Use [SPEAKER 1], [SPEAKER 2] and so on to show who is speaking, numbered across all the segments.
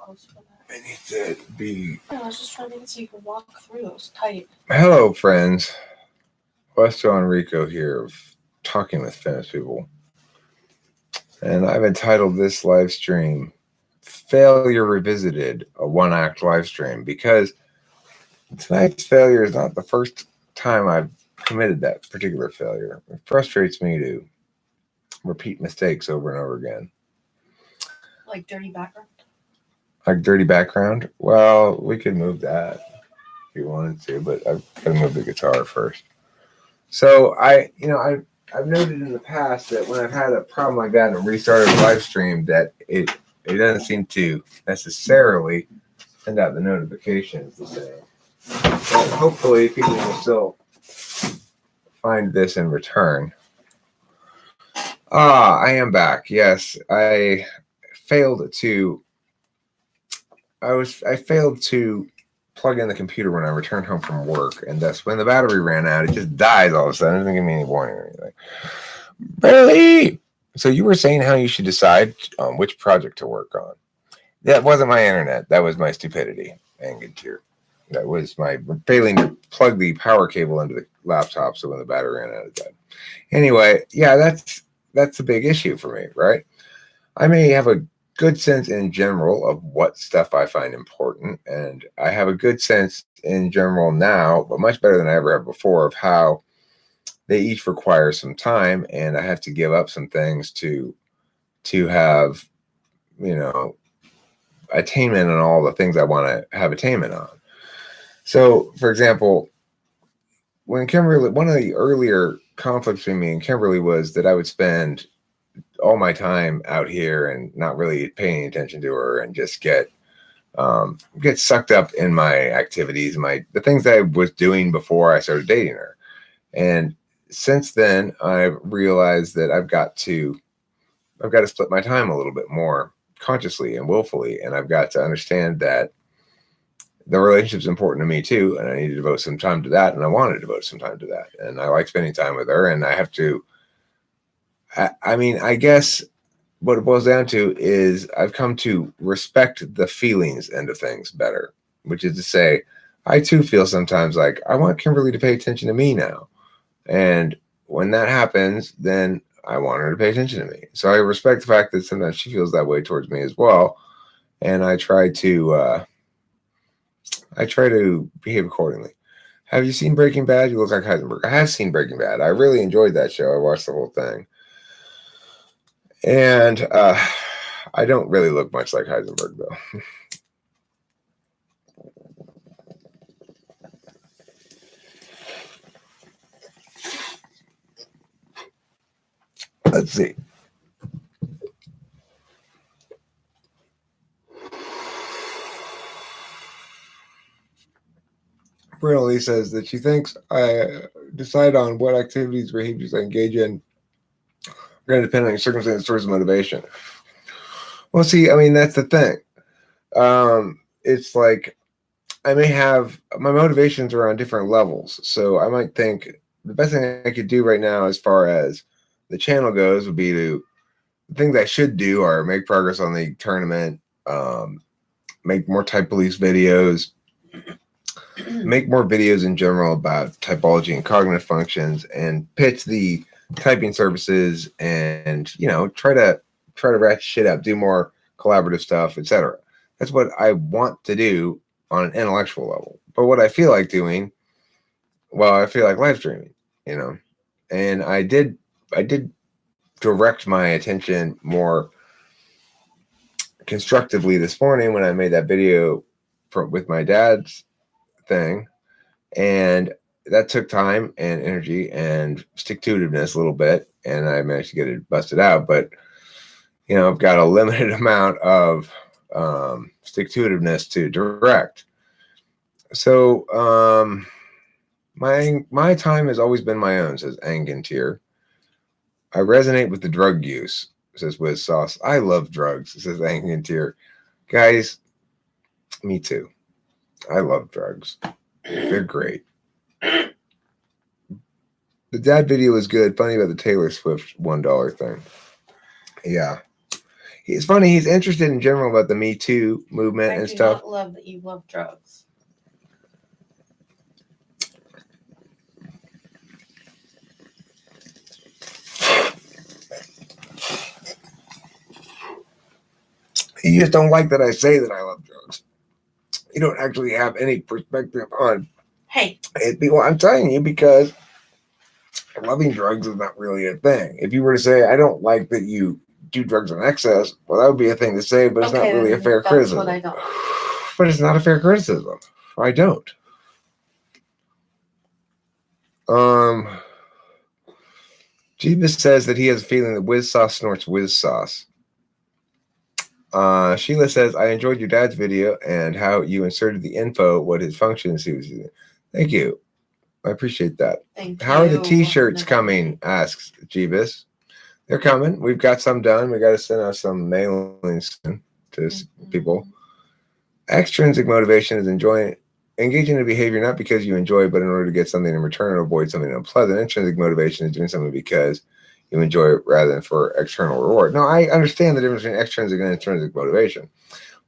[SPEAKER 1] close for that.
[SPEAKER 2] I need to be...
[SPEAKER 1] I was just trying to make it so you can walk through those tight.
[SPEAKER 2] Hello, friends. Westo Enrico here of Talking with Famous People. And I've entitled this live stream Failure Revisited, a one-act live stream, because tonight's failure is not the first time I've committed that particular failure. It frustrates me to repeat mistakes over and over again.
[SPEAKER 1] Like dirty background?
[SPEAKER 2] Like dirty background? Well, we could move that if you wanted to, but I've got to move the guitar first. So I've noted in the past that when I've had a problem like that and restarted a live stream, that it doesn't seem to necessarily send out the notifications the same. But hopefully people will still find this in return. I am back. Yes, I failed to plug in the computer when I returned home from work, and thus when the battery ran out, it just dies all of a sudden. It doesn't give me any warning or anything. Barely. So you were saying how you should decide on which project to work on. That wasn't my internet. That was my stupidity. Angered. That was my failing to plug the power cable into the laptop, so when the battery ran out, it died. Anyway, yeah, that's a big issue for me, right? I may have a good sense in general of what stuff I find important, and I have a good sense in general now, but much better than I ever have before, of how they each require some time, and I have to give up some things to have, attainment on all the things I want to have attainment on. So, for example, when Kimberly, one of the earlier conflicts between me and Kimberly was that I would spend all my time out here and not really paying attention to her and just get sucked up in my activities, the things that I was doing before I started dating her. And since then, I've realized that I've got to split my time a little bit more consciously and willfully, and I've got to understand that the relationship's important to me too, and I need to devote some time to that, and I want to devote some time to that, and I like spending time with her, and I have to. I guess what it boils down to is I've come to respect the feelings end of things better, which is to say, I too feel sometimes like I want Kimberly to pay attention to me now. And when that happens, then I want her to pay attention to me. So I respect the fact that sometimes she feels that way towards me as well. And I try to behave accordingly. Have you seen Breaking Bad? You look like Heisenberg. I have seen Breaking Bad. I really enjoyed that show. I watched the whole thing. And I don't really look much like Heisenberg, though. Let's see. Brinley says that she thinks I decide on what activities, behaviors I engage in are going to depend on your circumstances, source of motivation. Well, see, that's the thing. It's like I may have my motivations are on different levels. So I might think the best thing I could do right now as far as the channel goes would be the things I should do are make progress on the tournament, make more type police videos, make more videos in general about typology and cognitive functions, and pitch the typing services, and try to ratchet shit up, do more collaborative stuff, etc. That's what I want to do on an intellectual level. But what I feel like doing, well, I feel like live streaming, and I did direct my attention more constructively this morning when I made that video with my dad's thing, and that took time and energy and stick-to-itiveness a little bit, and I managed to get it busted out. But I've got a limited amount of stick-to-itiveness to direct. So my time has always been my own, says Angantier. I resonate with the drug use, says Wiz Sauce. I love drugs, says Angantier. Guys, me too. I love drugs. They're great. The dad video was good. Funny about the Taylor Swift $1 thing. Yeah. It's funny. He's interested in general about the Me Too movement
[SPEAKER 1] I
[SPEAKER 2] and
[SPEAKER 1] do
[SPEAKER 2] stuff.
[SPEAKER 1] not love that you love drugs.
[SPEAKER 2] You just don't like that I say that I love drugs. You don't actually have any perspective on
[SPEAKER 1] Hey,
[SPEAKER 2] it. Well, I'm telling you because loving drugs is not really a thing. If you were to say, I don't like that you do drugs in excess, well, that would be a thing to say, but it's not really a fair
[SPEAKER 1] that's
[SPEAKER 2] criticism.
[SPEAKER 1] what I don't.
[SPEAKER 2] But it's not a fair criticism. I don't. Jeebus says that he has a feeling that Whiz Sauce snorts Whiz Sauce. Sheila says, I enjoyed your dad's video and how you inserted the info, what his functions he was using. Thank you. I appreciate that.
[SPEAKER 1] Thank
[SPEAKER 2] How
[SPEAKER 1] you.
[SPEAKER 2] are the t-shirts coming? Asks Jeebus. They're coming. We've got some done. We got to send out some mailings to people. Extrinsic motivation is engaging in a behavior not because you enjoy it, but in order to get something in return or avoid something unpleasant. Intrinsic motivation is doing something because you enjoy it rather than for external reward. No, I understand the difference between extrinsic and intrinsic motivation.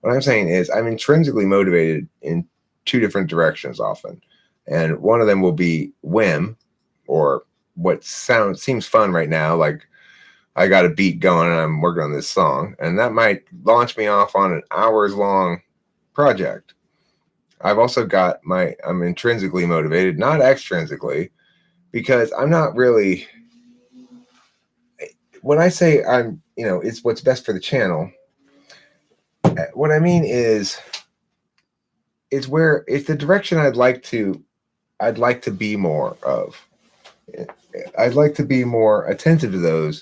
[SPEAKER 2] What I'm saying is I'm intrinsically motivated in two different directions often. And one of them will be whim, or what seems fun right now, like I got a beat going and I'm working on this song. And that might launch me off on an hours-long project. I've also got I'm intrinsically motivated, not extrinsically, because I'm not really, when I say I'm, it's what's best for the channel, what I mean is it's the direction I'd like to be more of. I'd like to be more attentive to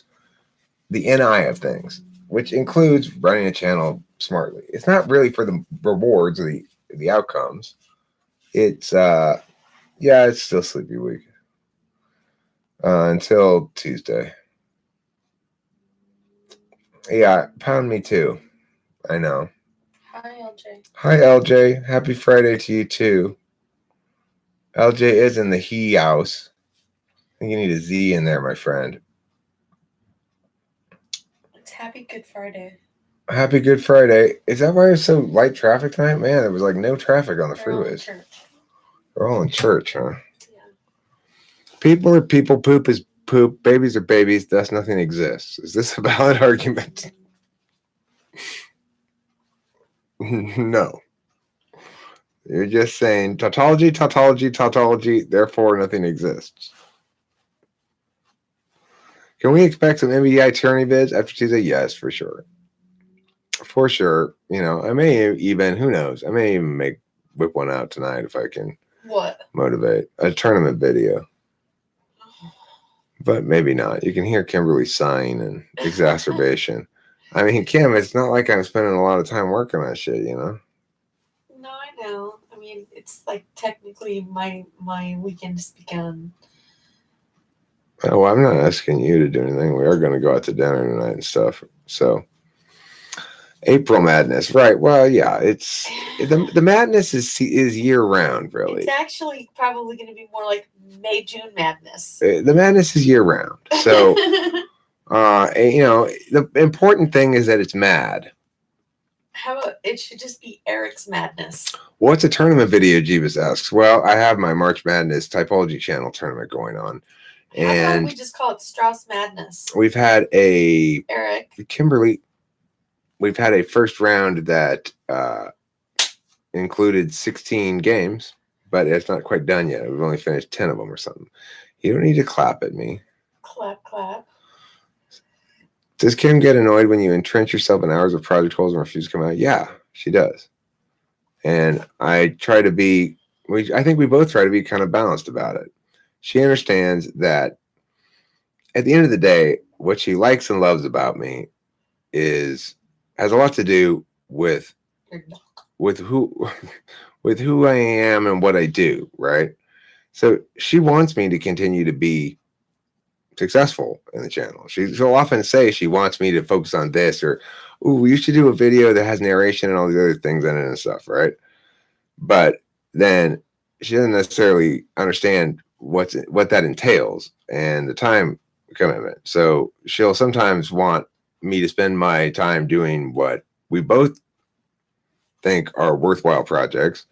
[SPEAKER 2] the NI of things, which includes running a channel smartly. It's not really for the rewards or the outcomes. It's it's still sleepy week until Tuesday. Yeah, pound me too. I know.
[SPEAKER 1] Hi, LJ.
[SPEAKER 2] Hi, LJ. Happy Friday to you too. LJ is in the he house. I think you need a Z in there, my friend.
[SPEAKER 1] It's Happy Good Friday.
[SPEAKER 2] Happy Good Friday. Is that why it's so light traffic tonight? Man, there was like no traffic on the freeways. They're all in church, huh?
[SPEAKER 1] Yeah.
[SPEAKER 2] People are people, poop is poop, babies are babies, thus nothing exists. Is this a valid argument? No. You're just saying tautology, tautology, tautology, therefore nothing exists. Can we expect some MBDI tyranny vids after Tuesday? Yes, for sure. For sure. I may even, who knows? I may even whip one out tonight if I can.
[SPEAKER 1] What?
[SPEAKER 2] Motivate a tournament video. But maybe not. You can hear Kimberly sighing and exacerbation. I mean, Kim, it's not like I'm spending a lot of time working on shit,
[SPEAKER 1] No, I know. I mean, it's like technically my weekend has begun.
[SPEAKER 2] Oh, well, I'm not asking you to do anything. We are going to go out to dinner tonight and stuff. So, April Madness, right? Well, yeah, it's the madness is year round, really.
[SPEAKER 1] It's actually probably going to be more like May-June madness.
[SPEAKER 2] The madness is year round. So, the important thing is that it's mad.
[SPEAKER 1] How about it should just be Eric's madness?
[SPEAKER 2] What's a tournament video? Jeebus asks. Well, I have my March Madness Typology channel tournament going on.
[SPEAKER 1] How about we just call it Strauss Madness?
[SPEAKER 2] We've had
[SPEAKER 1] Eric.
[SPEAKER 2] Kimberly. We've had a first round that included 16 games, but it's not quite done yet. We've only finished 10 of them or something. You don't need to clap at me.
[SPEAKER 1] Clap, clap.
[SPEAKER 2] Does Kim get annoyed when you entrench yourself in hours of project goals and refuse to come out? Yeah, she does. And I try to be, I think we both try to be kind of balanced about it. She understands that at the end of the day, what she likes and loves about me has a lot to do with who I am and what I do, right? So she wants me to continue to be successful in the channel. She'll often say she wants me to focus on this, or, ooh, you should do a video that has narration and all these other things in it and stuff, right? But then she doesn't necessarily understand what that entails and the time commitment. So she'll sometimes want me to spend my time doing what we both think are worthwhile projects,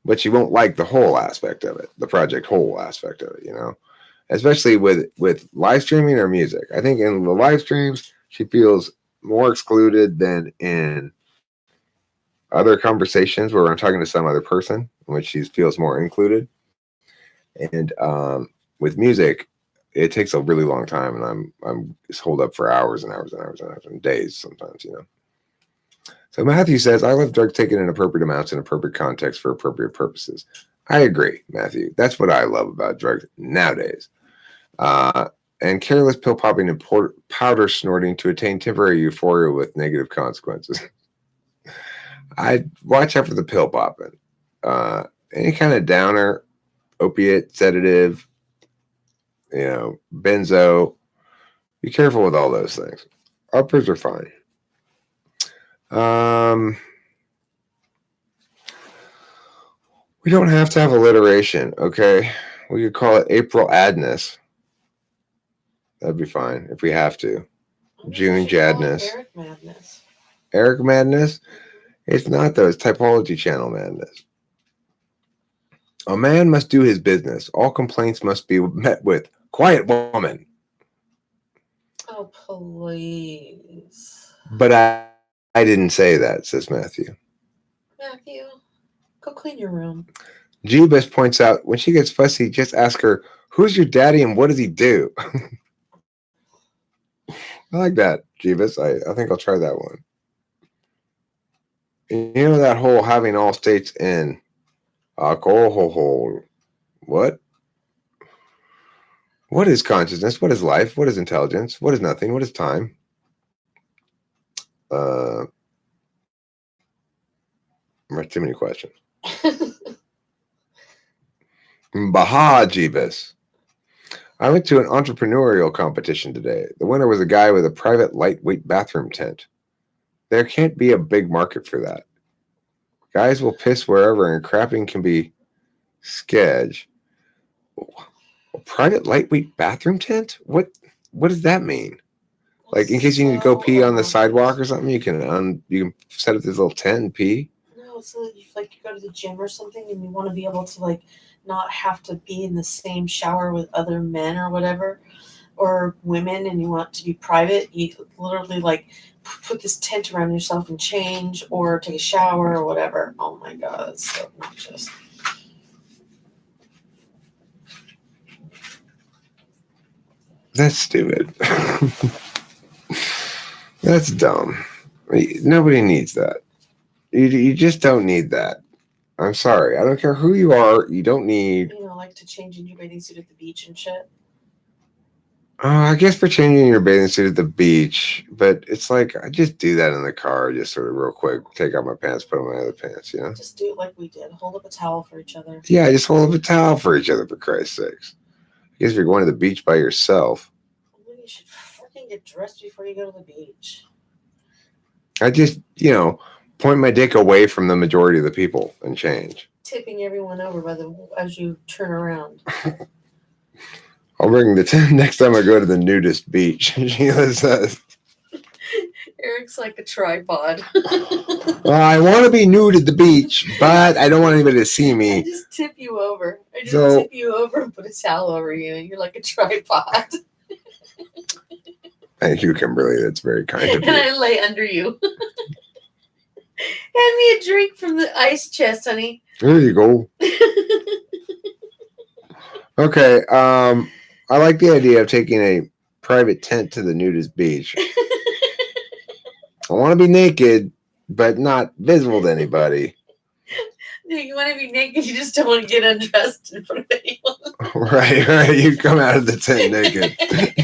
[SPEAKER 2] but she won't like the whole aspect of it, the project whole aspect of it, you know, especially with live streaming or music. I think in the live streams, she feels more excluded than in other conversations where I'm talking to some other person, in which she feels more included. And with music, it takes a really long time, and I'm holed up for hours and hours and hours and hours and days sometimes, you know. So Matthew says, I love drugs taken in appropriate amounts in appropriate context for appropriate purposes. I agree, Matthew. That's what I love about drugs nowadays. And careless pill popping and powder snorting to attain temporary euphoria with negative consequences. I watch out for the pill popping. Any kind of downer, opiate, sedative, you know, benzo. Be careful with all those things. Uppers are fine. We don't have to have alliteration, okay? We could call it April Adness. That'd be fine if we have to. June Jadness.
[SPEAKER 1] Eric Madness.
[SPEAKER 2] Eric Madness? It's not, though. It's Typology Channel Madness. A man must do his business. All complaints must be met with, quiet woman.
[SPEAKER 1] Oh, please.
[SPEAKER 2] But I didn't say that, says Matthew.
[SPEAKER 1] Matthew, go clean your room.
[SPEAKER 2] Jeebus points out, when she gets fussy, just ask her, who's your daddy and what does he do? I like that, Jeebus. I think I'll try that one. You know that whole having all states in alcohol. What? What is consciousness? What is life? What is intelligence? What is nothing? What is time? Too many questions. Baha, Jeebus. I went to an entrepreneurial competition today. The winner was a guy with a private lightweight bathroom tent. There can't be a big market for that. Guys will piss wherever and crapping can be sketch. A private lightweight bathroom tent? What does that mean? Like in case you need to go pee on the sidewalk or something, you can set up this little tent and pee?
[SPEAKER 1] No, so if like you go to the gym or something and you want to be able to like not have to be in the same shower with other men or whatever, or women, and you want to be private, you literally like put this tent around yourself and change or take a shower or whatever. Oh my god, it's so obnoxious.
[SPEAKER 2] That's stupid. That's dumb. Nobody needs that. You just don't need that. I'm sorry. I don't care who you are. You don't need.
[SPEAKER 1] You know, like to change in your bathing suit at the beach and shit.
[SPEAKER 2] I guess for changing your bathing suit at the beach, but it's like I just do that in the car, just sort of real quick. Take out my pants, put on my other pants. You know.
[SPEAKER 1] Just do it like we did. Hold up a towel for each other.
[SPEAKER 2] Yeah, just hold up a towel for each other, for Christ's sakes. I guess if you're going to the beach by yourself.
[SPEAKER 1] Well, you should freaking get dressed before you go to the beach.
[SPEAKER 2] I just, point my dick away from the majority of the people and change.
[SPEAKER 1] Tipping everyone over as you turn around.
[SPEAKER 2] I'll bring the tent next time I go to the nudist beach. Sheila says.
[SPEAKER 1] Eric's like a tripod.
[SPEAKER 2] Well, I want to be nude at the beach, but I don't want anybody to see me.
[SPEAKER 1] I just tip you over. Tip you over and put a towel over you, and you're like a tripod.
[SPEAKER 2] Thank you, Kimberly. That's very kind of you.
[SPEAKER 1] And I lay under you. Hand me a drink from the ice chest, honey.
[SPEAKER 2] There you go. Okay. I like the idea of taking a private tent to the nudist beach. I want to be naked, but not visible to anybody.
[SPEAKER 1] No, you want to be naked, you just don't want to get undressed in front of anyone.
[SPEAKER 2] Right. You come out of the tent naked.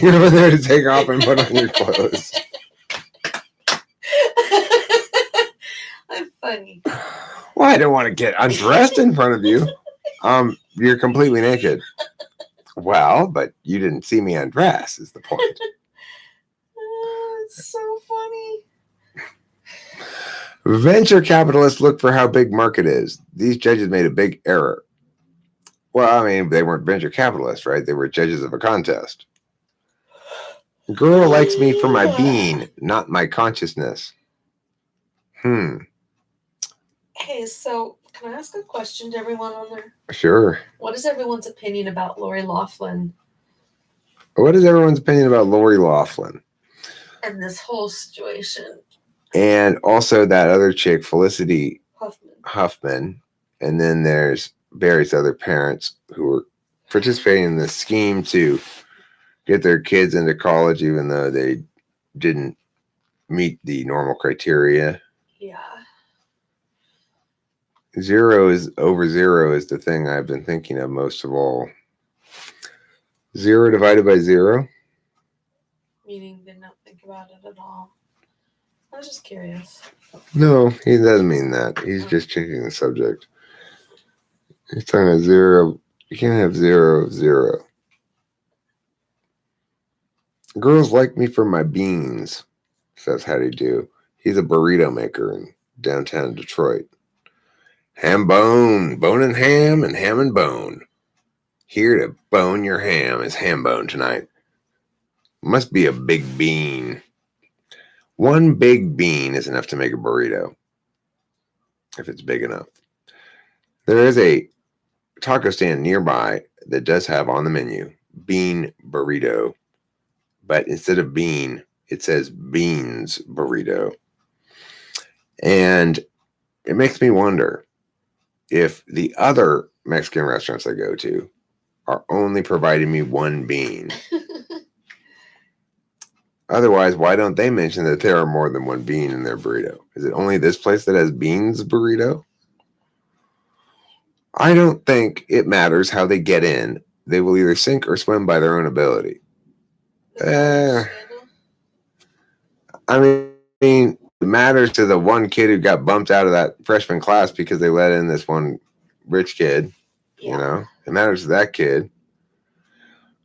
[SPEAKER 2] You're over there to take off and put on your clothes.
[SPEAKER 1] I'm funny.
[SPEAKER 2] Well, I don't want to get undressed in front of you. You're completely naked. Well, but you didn't see me undress, is the point.
[SPEAKER 1] It's so funny.
[SPEAKER 2] Venture capitalists look for how big market is. These judges made a big error. Well, I mean, they weren't venture capitalists, right? They were judges of a contest. Girl likes me for my being, not my consciousness.
[SPEAKER 1] Hey, so can I ask a question to everyone on there?
[SPEAKER 2] Sure.
[SPEAKER 1] What is everyone's opinion about Lori Loughlin
[SPEAKER 2] What is everyone's opinion about Lori Loughlin?
[SPEAKER 1] and this whole situation?
[SPEAKER 2] And also that other chick, Felicity
[SPEAKER 1] Huffman.
[SPEAKER 2] Huffman. And then there's various other parents who were participating in this scheme to get their kids into college, even though they didn't meet the normal criteria.
[SPEAKER 1] Yeah.
[SPEAKER 2] 0 is over 0 is the thing I've been thinking of most of all. 0 divided by 0?
[SPEAKER 1] Meaning did not think about it at all. I was just curious.
[SPEAKER 2] No, he doesn't mean that. He's just changing the subject. He's talking about 0. You can't have 0 of 0. Girls like me for my beans, says Howdy Do. He's a burrito maker in downtown Detroit. Ham bone, bone and ham and bone. Here to bone your ham is ham bone tonight. Must be a big bean. One big bean is enough to make a burrito, if it's big enough. There is a taco stand nearby that does have on the menu bean burrito, but instead of bean, it says beans burrito. And it makes me wonder if the other Mexican restaurants I go to are only providing me one bean. Otherwise, why don't they mention that there are more than one bean in their burrito? Is it only this place that has beans burrito? I don't think it matters how they get in. They will either sink or swim by their own ability. I mean, it matters to the one kid who got bumped out of that freshman class because they let in this one rich kid. Yeah. You know, it matters to that kid.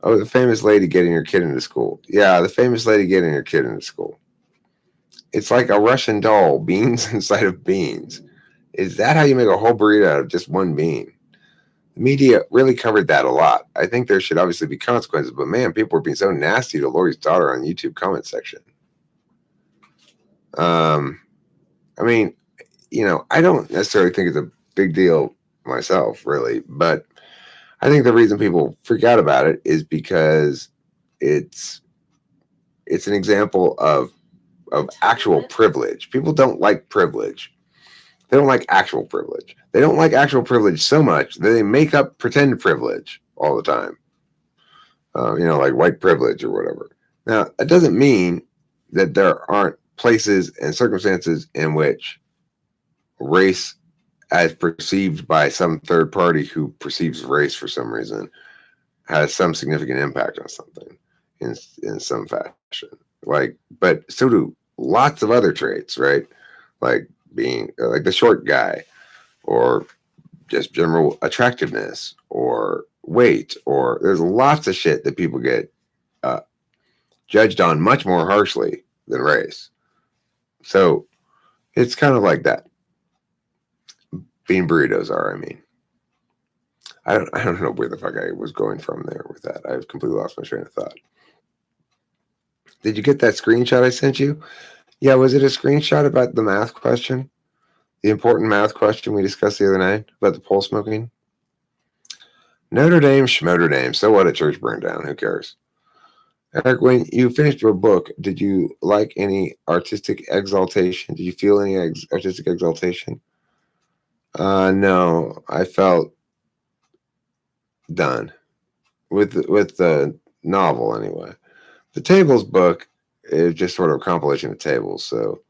[SPEAKER 2] Oh, the famous lady getting her kid into school. Yeah, the famous lady getting her kid into school. It's like a Russian doll, beans inside of beans. Is that how you make a whole burrito out of just one bean? The media really covered that a lot. I think there should obviously be consequences, but man, people were being so nasty to Lori's daughter on the YouTube comment section. I mean, you know, I don't necessarily think it's a big deal myself, really, but I think the reason people freak out about it is because it's an example of actual privilege. People don't like privilege. They don't like actual privilege. They don't like actual privilege so much that they make up pretend privilege all the time. You know, like white privilege or whatever. Now, that doesn't mean that there aren't places and circumstances in which race, as perceived by some third party who perceives race for some reason, has some significant impact on something in some fashion. Like, but so do lots of other traits, right? Like being like the short guy, or just general attractiveness, or weight, or there's lots of shit that people get judged on much more harshly than race. So it's kind of like that. Bean burritos are, I mean. I don't know where the fuck I was going from there with that. I've completely lost my train of thought. Did you get that screenshot I sent you? Yeah, was it a screenshot about the math question? The important math question we discussed the other night about the pole smoking? Notre Dame, Schmoter Dame. So what? A church burned down. Who cares? Eric, when you finished your book, did you like any artistic exaltation? Did you feel any artistic exaltation? No, I felt done with the novel anyway. The tables book is just sort of a compilation of tables, so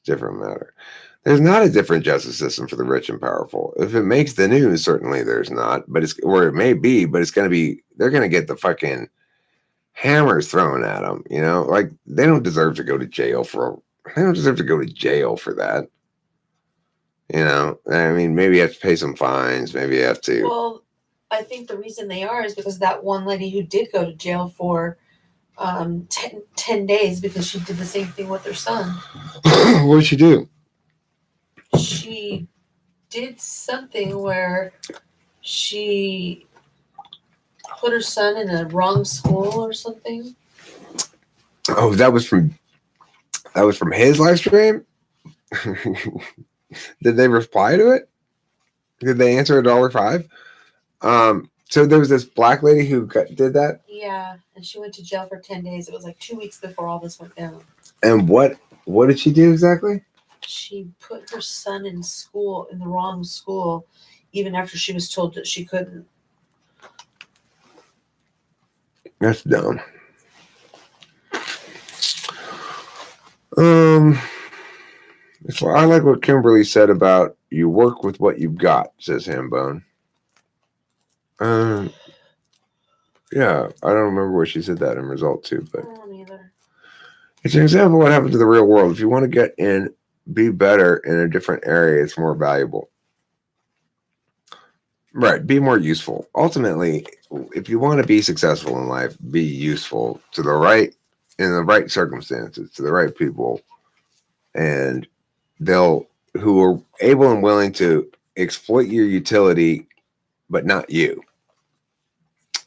[SPEAKER 2] different matter. There's not a different justice system for the rich and powerful. If it makes the news, certainly there's not, but it may be, but it's going to be, they're going to get the fucking hammers thrown at them, you know? Like, they don't deserve to go to jail for that. You know, I mean, maybe you have to pay some fines, maybe you have to.
[SPEAKER 1] Well, I think the reason they are is because that one lady who did go to jail for 10 days because she did the same thing with her son.
[SPEAKER 2] What did she do?
[SPEAKER 1] She did something where she put her son in a wrong school or something.
[SPEAKER 2] Oh, that was from his live stream. Did they reply to it? Did they answer $1.05? So there was this black lady who did that.
[SPEAKER 1] Yeah, and she went to jail for 10 days. It was like 2 weeks before all this went down.
[SPEAKER 2] And what did she do exactly?
[SPEAKER 1] She put her son in school, in the wrong school, even after she was told that she couldn't.
[SPEAKER 2] That's dumb. I like what Kimberly said about you work with what you've got, says Hambone. Yeah, I don't remember where she said that in result too, but
[SPEAKER 1] I don't either.
[SPEAKER 2] It's an example of what happens to the real world. If you want to get in, be better in a different area, it's more valuable. Right, be more useful. Ultimately, if you want to be successful in life, be useful to the right, in the right circumstances, to the right people, and who are able and willing to exploit your utility, but not you.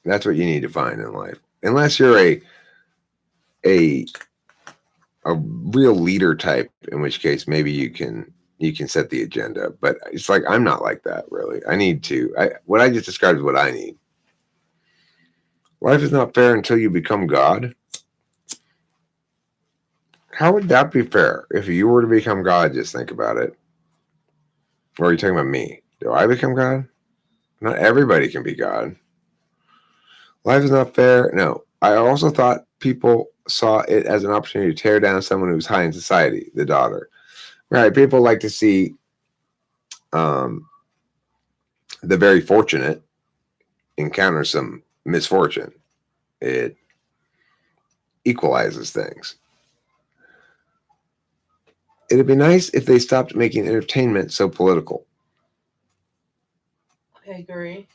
[SPEAKER 2] That's what you need to find in life. Unless you're a real leader type, in which case maybe you can set the agenda. But it's like I'm not like that really. What I just described is what I need. Life is not fair until you become God. How would that be fair if you were to become God? Just think about it. Or are you talking about me? Do I become God? Not everybody can be God. Life is not fair. No. I also thought people saw it as an opportunity to tear down someone who's high in society, the daughter. Right. People like to see the very fortunate encounter some misfortune. It equalizes things. It'd be nice if they stopped making entertainment so political.
[SPEAKER 1] I agree.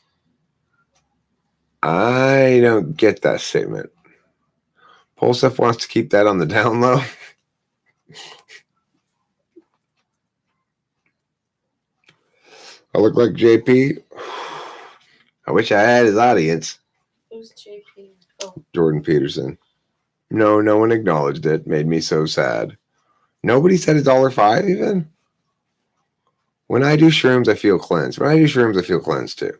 [SPEAKER 2] I don't get that statement. Polsef wants to keep that on the down low. I look like JP. I wish I had his audience.
[SPEAKER 1] Who's JP? Oh.
[SPEAKER 2] Jordan Peterson. No one acknowledged it. Made me so sad. Nobody said $1.05 even. When I do shrooms, I feel cleansed. When I do shrooms, I feel cleansed too.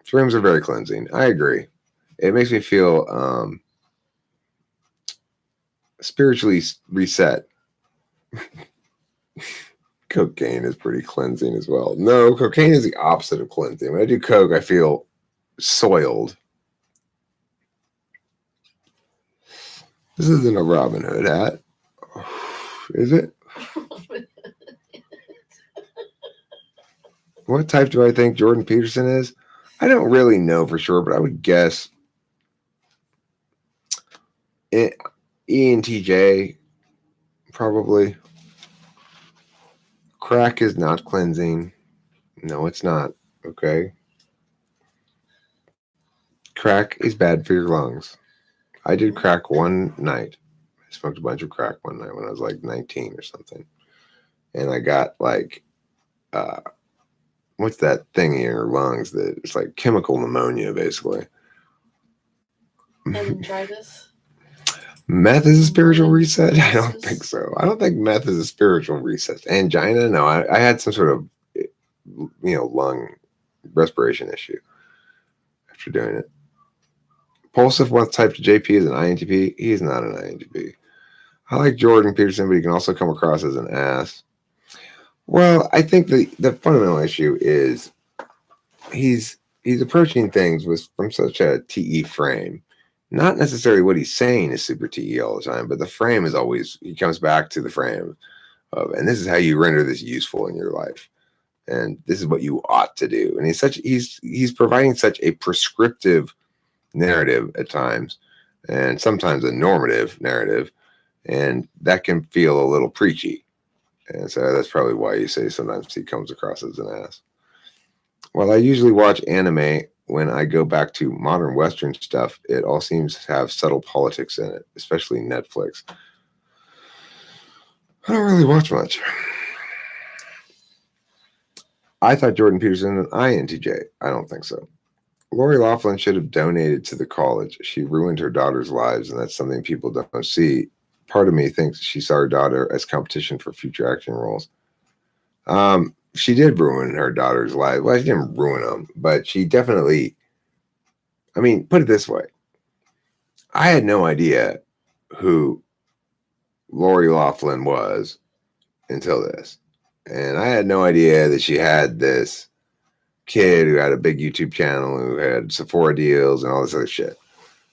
[SPEAKER 2] Shrooms are very cleansing. I agree. It makes me feel spiritually reset. Cocaine is pretty cleansing as well. No, cocaine is the opposite of cleansing. When I do coke, I feel soiled. This isn't a Robin Hood hat. Is it? What type do I think Jordan Peterson is? I don't really know for sure, but I would guess ENTJ, probably. Crack is not cleansing. No, it's not. Okay. Crack is bad for your lungs. I did crack one night. I smoked a bunch of crack one night when I was like 19 or something. And I got like, what's that thing in your lungs that it's like chemical pneumonia, basically.
[SPEAKER 1] Meningitis?
[SPEAKER 2] Meth is a spiritual reset? I don't think so. I don't think meth is a spiritual reset. Angina? No, I had some sort of, lung respiration issue after doing it. Pulsive wants type to JP is an INTP. He is not an INTP. I like Jordan Peterson, but he can also come across as an ass. Well, I think the fundamental issue is he's approaching things from such a TE frame. Not necessarily what he's saying is super TE all the time, but the frame is always, he comes back to the frame of, and this is how you render this useful in your life. And this is what you ought to do. And he's providing such a prescriptive narrative at times, and sometimes a normative narrative, and that can feel a little preachy. And so that's probably why you say sometimes he comes across as an ass. While I usually watch anime, when I go back to modern Western stuff, it all seems to have subtle politics in it, especially Netflix. I don't really watch much. I thought Jordan Peterson an INTJ. I don't think so. Lori Loughlin should have donated to the college. She ruined her daughter's lives, and that's something people don't see. part of me thinks she saw her daughter as competition for future acting roles. She did ruin her daughter's life. Well, she didn't ruin them, but she definitely, I mean, put it this way. I had no idea who Lori Loughlin was until this. And I had no idea that she had this kid who had a big YouTube channel, who had Sephora deals and all this other shit.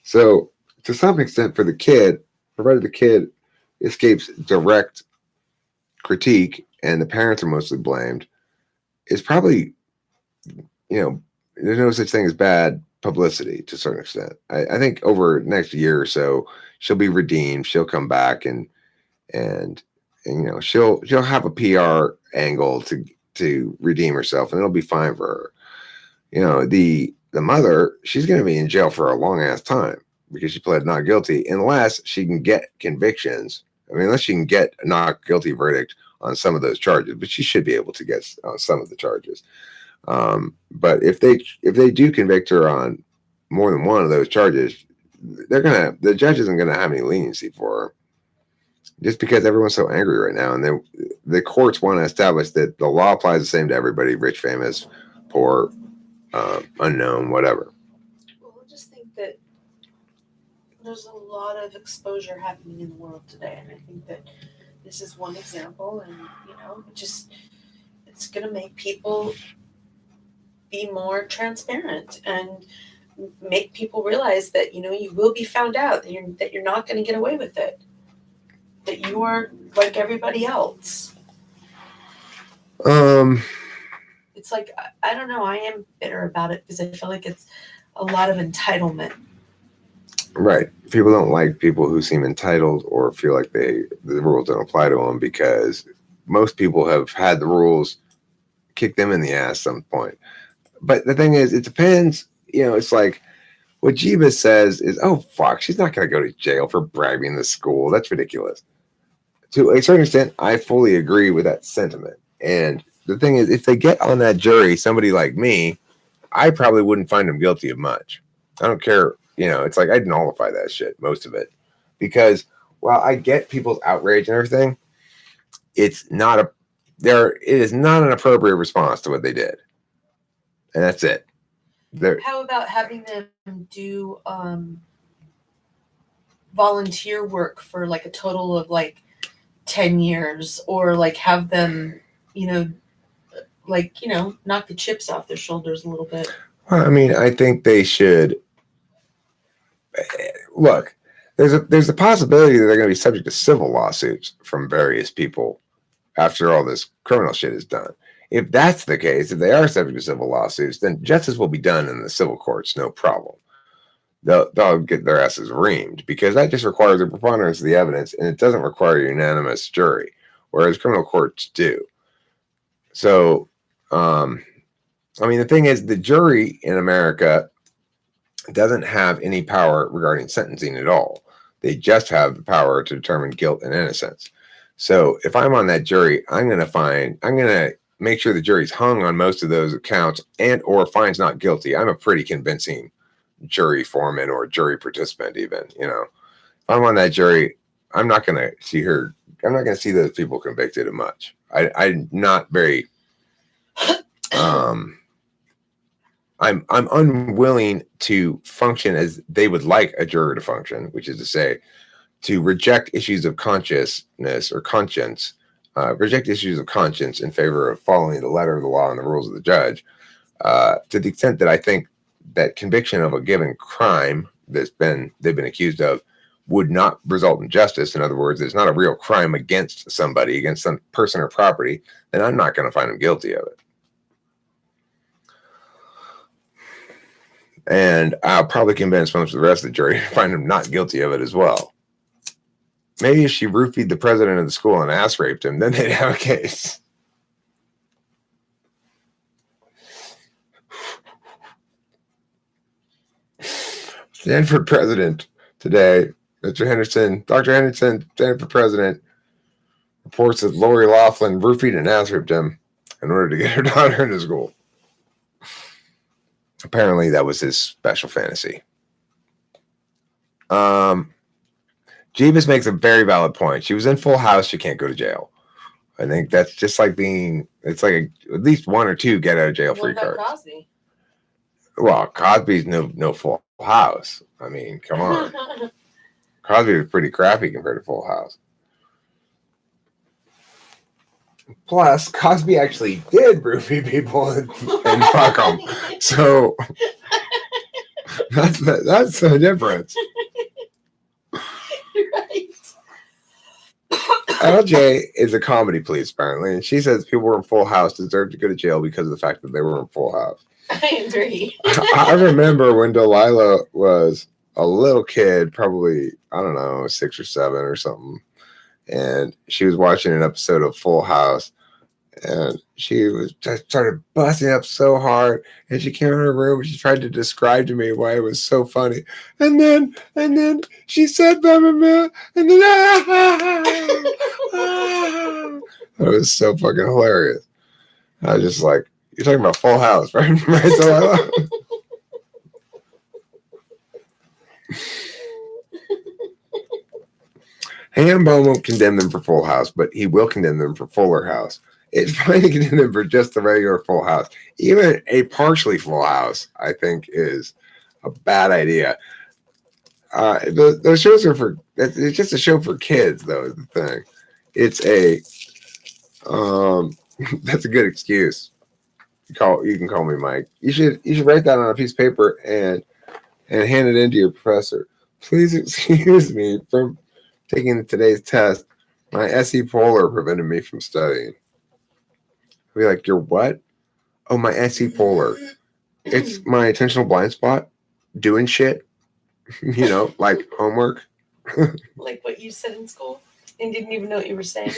[SPEAKER 2] So, to some extent, for the kid, provided the kid escapes direct critique and the parents are mostly blamed, it's probably, there's no such thing as bad publicity to a certain extent. I think over the next year or so, she'll be redeemed. She'll come back and she'll have a PR angle to redeem herself, and it'll be fine for her. The mother, she's going to be in jail for a long ass time because she pled not guilty, unless she can get convictions. I mean, unless she can get a not guilty verdict on some of those charges, but she should be able to get on some of the charges. But if they do convict her on more than one of those charges, the judge isn't gonna have any leniency for her, just because everyone's so angry right now, and the courts want to establish that the law applies the same to everybody: rich, famous, poor, unknown, whatever.
[SPEAKER 1] Well, I just think that there's a lot of exposure happening in the world today, and I think that this is one example. And it's going to make people be more transparent and make people realize that you will be found out, that you're not going to get away with it, that you are like everybody else. It's like, I don't know, I am bitter about it because I feel like it's a lot of entitlement.
[SPEAKER 2] Right. People don't like people who seem entitled or feel like the rules don't apply to them, because most people have had the rules kick them in the ass some point. But the thing is, it depends. It's like what Jeeba says is, oh, fuck, she's not going to go to jail for bribing the school. That's ridiculous. To a certain extent, I fully agree with that sentiment. And the thing is, if they get on that jury somebody like me, I probably wouldn't find them guilty of much. I don't care. It's like I'd nullify that shit, most of it. Because while I get people's outrage and everything, it is not an appropriate response to what they did. And that's it.
[SPEAKER 1] How about having them do volunteer work for like a total of like 10 years, or like have them, knock the chips off their shoulders a little bit?
[SPEAKER 2] Well, I mean, I think they should. Look, there's a possibility that they're going to be subject to civil lawsuits from various people after all this criminal shit is done. If that's the case, if they are subject to civil lawsuits, then justice will be done in the civil courts, no problem. They'll get their asses reamed, because that just requires a preponderance of the evidence, and it doesn't require a unanimous jury, whereas criminal courts do. So, the thing is, the jury in America doesn't have any power regarding sentencing at all. They just have the power to determine guilt and innocence. So if I'm on that jury, I'm going to make sure the jury's hung on most of those accounts or finds not guilty. I'm a pretty convincing jury foreman or jury participant even. If I'm on that jury, I'm not going to see those people convicted of much. I'm not very... I'm unwilling to function as they would like a juror to function, which is to say, to reject issues of consciousness or conscience, reject issues of conscience in favor of following the letter of the law and the rules of the judge, to the extent that I think that conviction of a given crime they've been accused of would not result in justice. In other words, it's not a real crime against somebody, against some person or property, then I'm not going to find them guilty of it. And I'll probably convince most of the rest of the jury to find him not guilty of it as well. Maybe if she roofied the president of the school and ass raped him, then they'd have a case. Stand for president today. Dr. Henderson, stand for president, reports that Lori Loughlin roofied and ass raped him in order to get her daughter into school. Apparently, that was his special fantasy. Jeebus makes a very valid point. She was in Full House. She can't go to jail. I think that's just like being. It's like at least one or two get out of jail free cards.
[SPEAKER 1] Cosby?
[SPEAKER 2] Well, Cosby's no Full House. I mean, come on. Cosby was pretty crappy compared to Full House. Plus, Cosby actually did roofie people and fuck them. So that's the difference.
[SPEAKER 1] Right.
[SPEAKER 2] LJ is a comedy police, apparently, and she says people who are in Full House deserve to go to jail because of the fact that they were in Full House.
[SPEAKER 1] I agree.
[SPEAKER 2] I remember when Delilah was a little kid, probably, I don't know, 6 or 7 or something, and she was watching an episode of Full House, and she was just started busting up so hard, and she came in her room and she tried to describe to me why it was so funny, and then she said blah blah blah, and then it was so fucking hilarious. I was just like, you're talking about Full House, right? Right, Delilah? Hambone won't condemn them for Full House, but he will condemn them for Fuller House. It's fine to condemn them for just the regular Full House. Even a partially Full House, I think, is a bad idea. Those shows are for. It's just a show for kids, though. Is the thing. It's a. That's a good excuse. You can call me Mike. You should write that on a piece of paper and hand it in to your professor. Please excuse me from taking today's test. My SE Polar prevented me from studying. I'll be like, you're what? Oh, my SE Polar. It's my attentional blind spot. Doing shit. You know, like homework.
[SPEAKER 1] Like what you said in school and didn't even know what you were saying.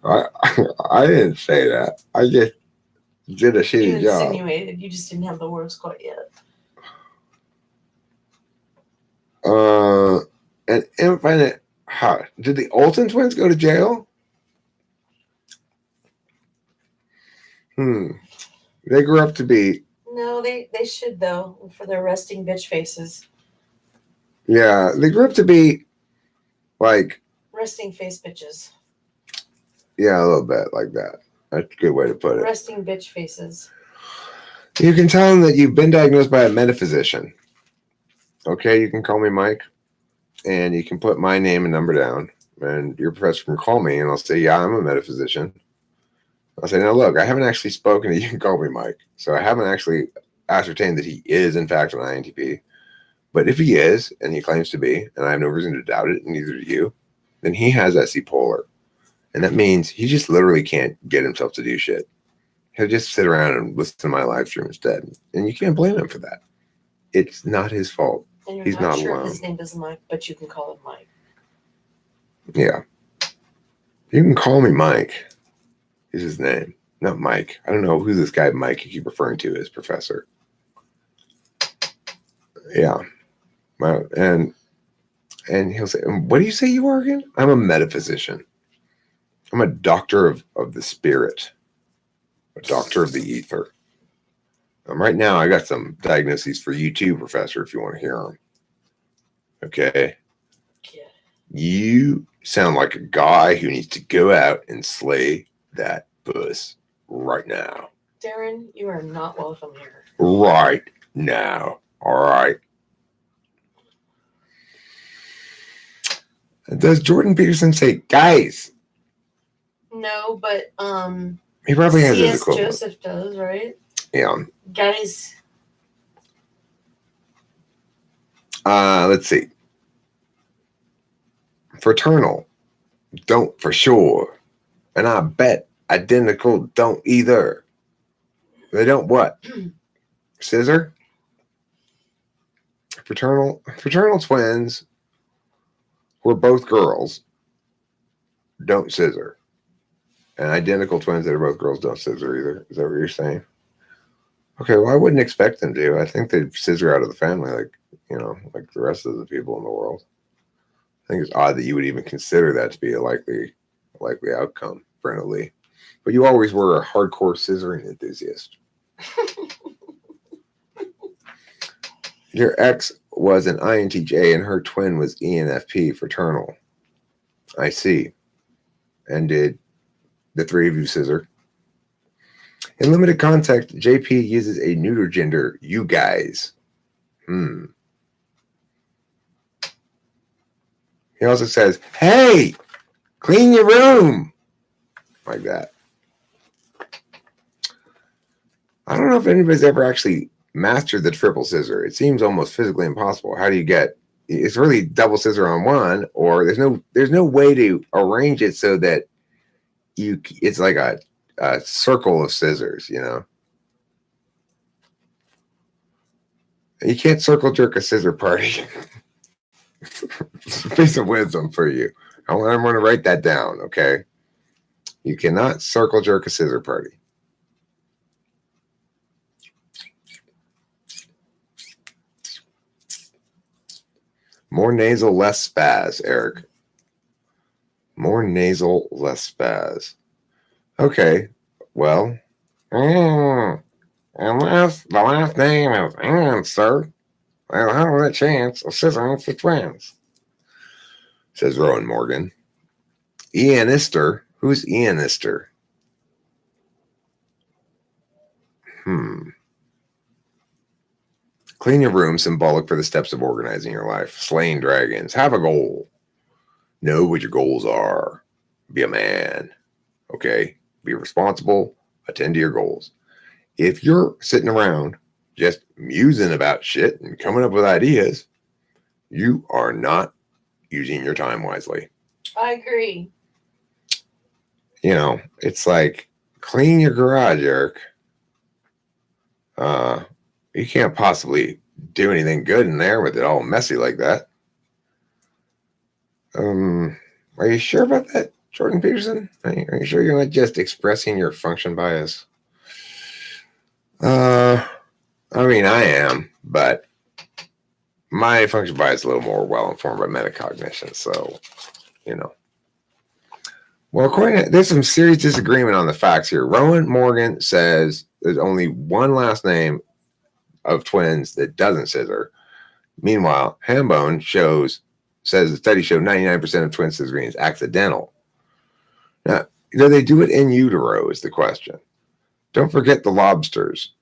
[SPEAKER 2] I didn't say that. I just did a shitty job.
[SPEAKER 1] You insinuated. You just didn't have the words quite yet.
[SPEAKER 2] And Infinite. How did the Olsen twins go to jail? They grew up to be.
[SPEAKER 1] No, they should though for their resting bitch faces.
[SPEAKER 2] Yeah, they grew up to be like
[SPEAKER 1] resting face bitches.
[SPEAKER 2] Yeah, a little bit like that. That's a good way to put it.
[SPEAKER 1] Resting bitch faces. You
[SPEAKER 2] can tell them that you've been diagnosed by a metaphysician. Okay, you can call me Mike, and you can put my name and number down, and your professor can call me, and I'll say, yeah, I'm a metaphysician. I'll say, now look, I haven't actually spoken to you. You can call me Mike. So I haven't actually ascertained that he is, in fact, an INTP. But if he is, and he claims to be, and I have no reason to doubt it, and neither do you, then he has SE Polar. And that means he just literally can't get himself to do shit. He'll just sit around and listen to my live stream instead. And you can't blame him for that. It's not his fault.
[SPEAKER 1] And you're
[SPEAKER 2] He's not
[SPEAKER 1] sure
[SPEAKER 2] alone.
[SPEAKER 1] His name is Mike, but you can call him Mike.
[SPEAKER 2] Yeah. You can call me Mike. Is his name. Not Mike. I don't know who this guy Mike you keep referring to as professor. Yeah. Well, and he'll say, what do you say you are again? I'm a metaphysician. I'm a doctor of the spirit. A doctor of the ether. Right now, I got some diagnoses for you too, Professor, if you want to hear them. Okay?
[SPEAKER 1] Yeah.
[SPEAKER 2] You sound like a guy who needs to go out and slay that puss right now.
[SPEAKER 1] Darren, you are not welcome here.
[SPEAKER 2] Right now. All right. Does Jordan Peterson say, guys?
[SPEAKER 1] No, but
[SPEAKER 2] he probably has his
[SPEAKER 1] C.S.
[SPEAKER 2] equivalent.
[SPEAKER 1] Joseph does, right?
[SPEAKER 2] Yeah.
[SPEAKER 1] Guys.
[SPEAKER 2] Let's see. Fraternal. Don't for sure. And I bet identical don't either. They don't what? Scissor? Fraternal twins who are both girls don't scissor. And identical twins that are both girls don't scissor either. Is that what you're saying? Okay, well, I wouldn't expect them to. I think they'd scissor out of the family like the rest of the people in the world. I think it's odd that you would even consider that to be a likely outcome, Brenda Lee. But you always were a hardcore scissoring enthusiast. Your ex was an INTJ and her twin was ENFP fraternal. I see. And did the three of you scissor? In limited context, JP uses a neuter gender, you guys. He also says, hey, clean your room. Like that. I don't know if anybody's ever actually mastered the triple scissor. It seems almost physically impossible. How do you get? It's really double scissor on one, or there's no way to arrange it so that it's like a circle of scissors, you know. You can't circle jerk a scissor party. It's a piece of wisdom for you. I'm going to write that down, okay? You cannot circle jerk a scissor party. More nasal, less spaz, Eric. More nasal, less spaz. Okay, well, and the last name is Ann, sir. Well, how was a chance of scissoring for twins? Says Rowan Morgan. Ianister. Who's Ianister? Clean your room, symbolic for the steps of organizing your life. Slaying dragons. Have a goal. Know what your goals are. Be a man. Okay? Be responsible. Attend to your goals. If you're sitting around just musing about shit and coming up with ideas, you are not using your time wisely.
[SPEAKER 1] I agree.
[SPEAKER 2] You know, it's like clean your garage, Eric. You can't possibly do anything good in there with it all messy like that. Are you sure about that, Jordan Peterson? Are you sure you're not just expressing your function bias? I mean, I am, but my function bias is a little more well-informed by metacognition, so, you know. Well, there's some serious disagreement on the facts here. Rowan Morgan says there's only one last name of twins that doesn't scissor. Meanwhile, Hambone says the study showed 99% of twin scissoring is accidental. Now, do they do it in utero is the question. Don't forget the lobsters.